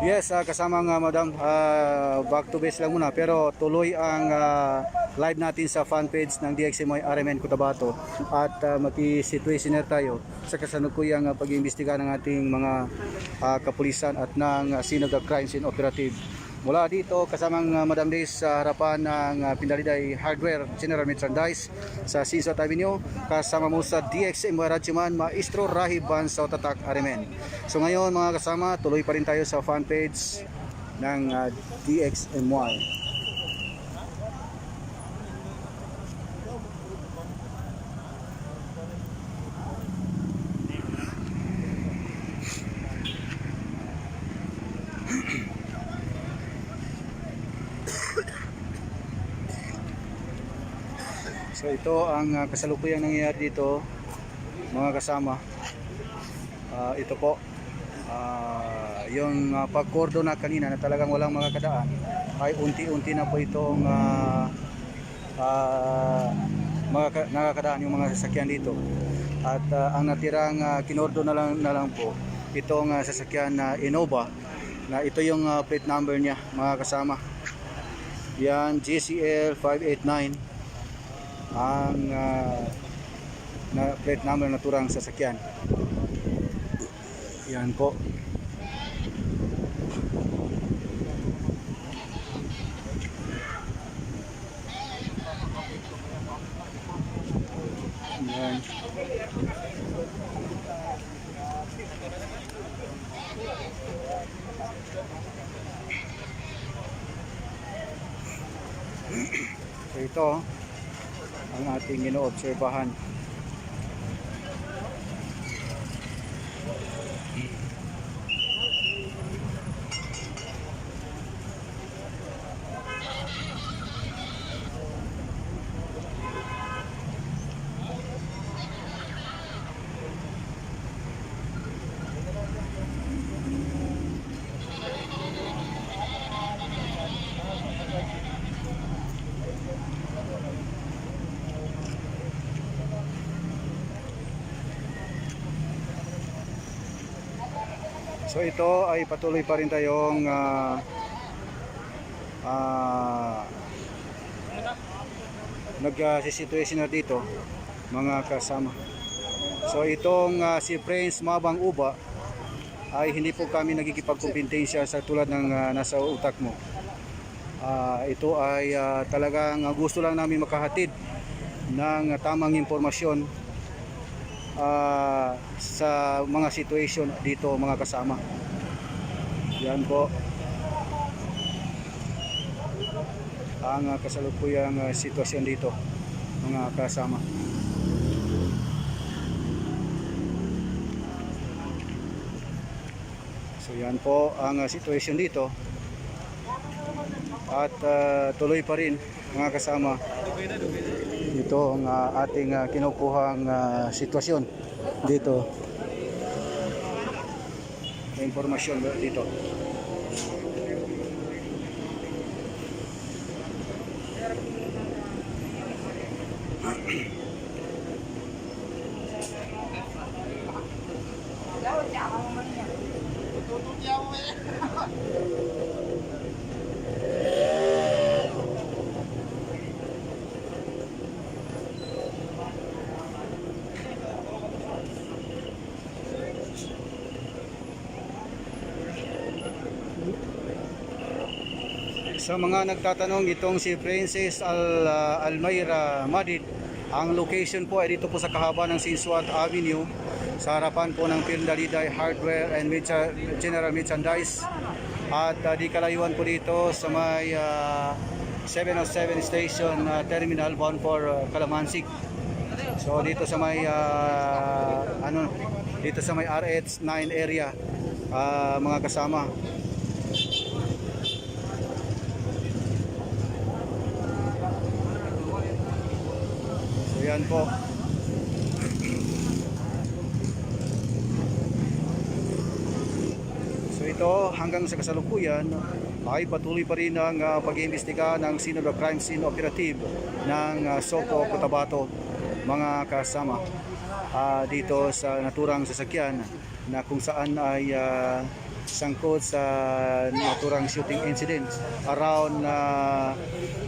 Yes, kasama nga madam, back to base lang muna pero tuloy ang live natin sa fan page ng DXMY RMN Cotabato at maki-situationer tayo sa kasalukuyang pag-iimbestiga ng ating mga kapulisan at ng scene of the crime scene operative. Mula dito kasamang Madam Days sa harapan ng Pindaliday Hardware General Merchandise sa Sinsot Avenue, kasama mo sa DXMY Radyoman Maestro Rahiban sa Tatak Aremen. So ngayon mga kasama, tuloy pa rin tayo sa fan page ng DXMY. So ito ang kasalukuyang nangyayari dito mga kasama. Ito po yung pagkordon na kanina na talagang walang makakadaan ay unti-unti na po itong nakakadaan yung mga sasakyan dito. At ang natirang kinordon na lang po itong sasakyan na Innova na ito yung plate number niya mga kasama. Yan GCL 589 ang na plate number na turang sasakyan. Yan po. Yan. So ito ang ating inoobserbahan. So ito ay patuloy pa rin tayong nag-situation na dito mga kasama. So itong si Prince Mabang Uba ay hindi po kami nagkikipagkumpintensya sa tulad ng nasa utak mo. Ito ay talagang gusto lang namin makahatid ng tamang impormasyon sa mga situation dito mga kasama. Yan po ang kasalukuyang sitwasyon dito mga kasama. So yan po ang situation dito at tuloy pa rin mga kasama. Ito ang ating kinukuhang sitwasyon dito. Informasyon dito. Sa mga nagtatanong, itong si Princess Almayra Madid, ang location po ay dito po sa kahaba ng Sinswat Avenue sa harapan po ng Pindaliday Hardware and General Merchandise at di kalayuan po dito sa may 707 Station Terminal bound for Calamansig. So dito sa may dito sa may RH9 area mga kasama. Yan po. So ito hanggang sa kasalukuyan ay patuloy pa rin ang pag-iimbestiga ng scene of the crime scene operative ng SOCO Cotabato mga kasama dito sa naturang sasakyan na kung saan ay sangkot sa naturang shooting incident around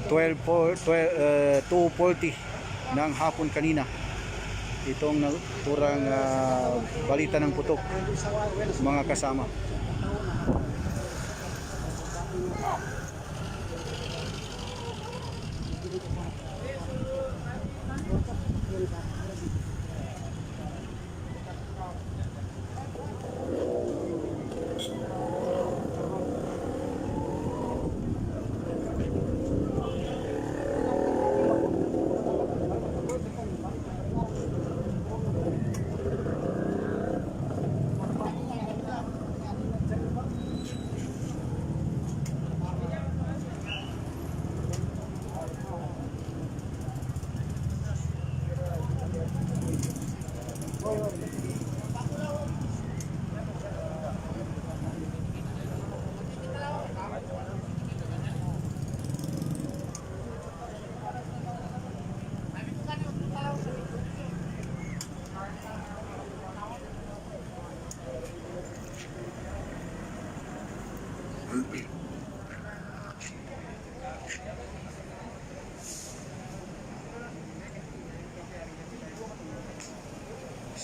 2:40 ng hapon kanina. Itong naturang balita ng putok, mga kasama.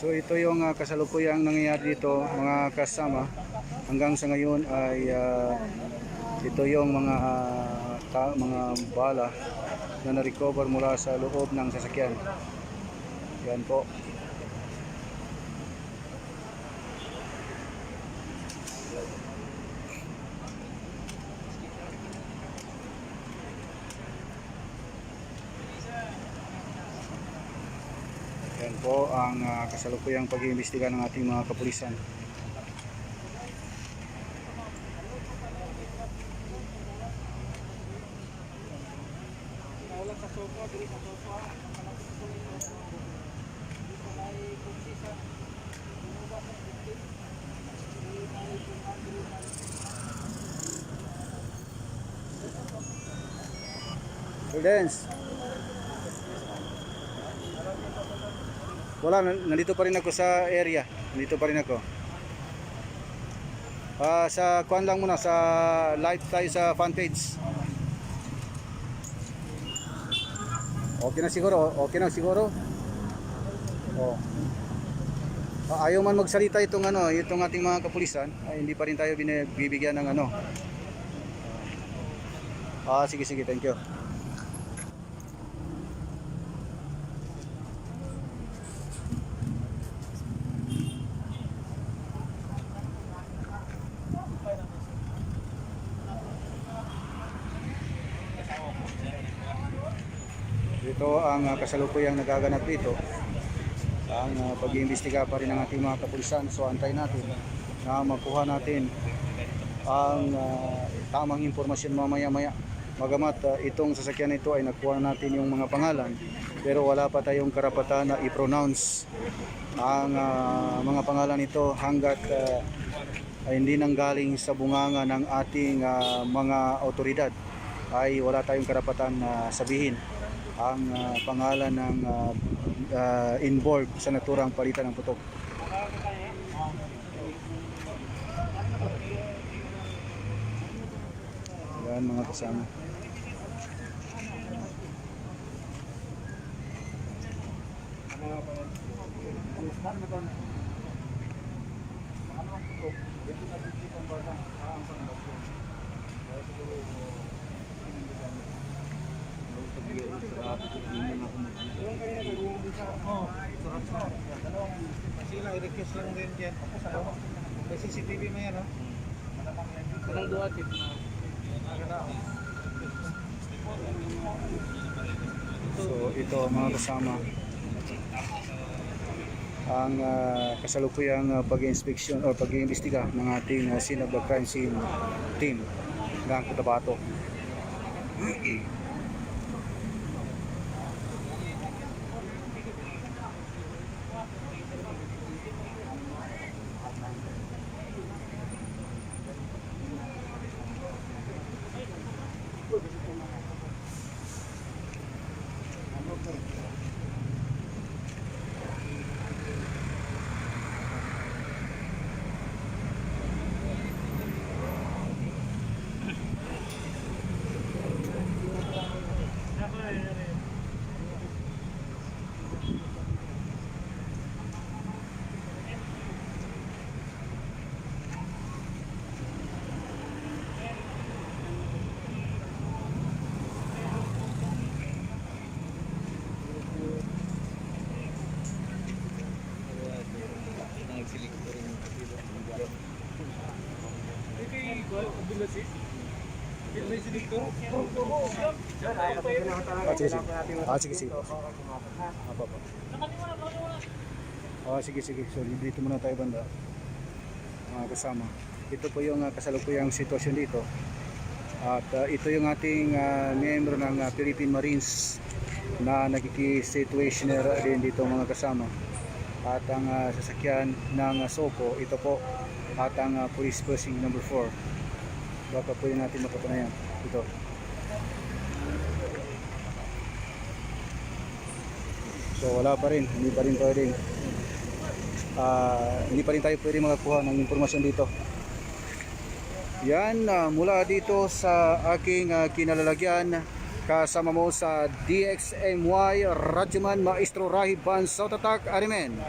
So ito yung kasalukuyang nangyayari dito, mga kasama. Hanggang sa ngayon ay ito yung mga bala na na-recover mula sa loob ng sasakyan. Yan po. Yan po ang kasalukuyang pag-iimbestiga ng ating mga kapulisan. Prudence. Wala, nandito pa rin ako sa area. Nandito pa rin ako. Sa kuan lang muna, sa live tayo sa fan page. Okay na siguro? Okay na siguro? Oh. Ayaw man magsalita itong itong ating mga kapulisan, ay hindi pa rin tayo binibigyan ng sige, thank you. Ito ang kasalukuyang nagaganap dito. Ang pag-iimbestiga pa rin ng ating mga kapulisan. So antayin natin na makuha natin ang tamang impormasyon mamaya-maya. Magamat itong sasakyan ito ay nakuha natin yung mga pangalan, pero wala pa tayong karapatan na i-pronounce ang mga pangalan ito hanggat ay hindi nanggaling sa bunganga ng ating mga otoridad. Ay wala tayong karapatan na sabihin ang pangalan ng involved sa naturang palitan ng putok. Yan mga kasama. Sila i-request lang din dyan. May CCTV mo yan, no? Kanang duwatit na. So ito mga kasama ang kasalukuyang pag-inspeksyon o pag-iimbestiga ng ating scene of the crime scene team ng Cotabato. Sige, sige. Apa po? Sige, sige. So, dito muna tayo banda. Mga kasama. Ito po yung kasalukuyang sitwasyon dito. At ito yung ating miyembro ng Philippine Marines na nagkiki-situationer din dito mga kasama. At ang sasakyan ng Soko, ito po. At ang police precinct number 4. Baka po yung natin mapapanayan. Ito. So wala pa rin, hindi pa rin pwedeng hindi pa rin tayo pwede makakuha ng impormasyon dito. Yan, mula dito sa aking kinalalagyan, kasama mo sa DXMY Radyoman Maestro Rahib Ban South Attack Arimen.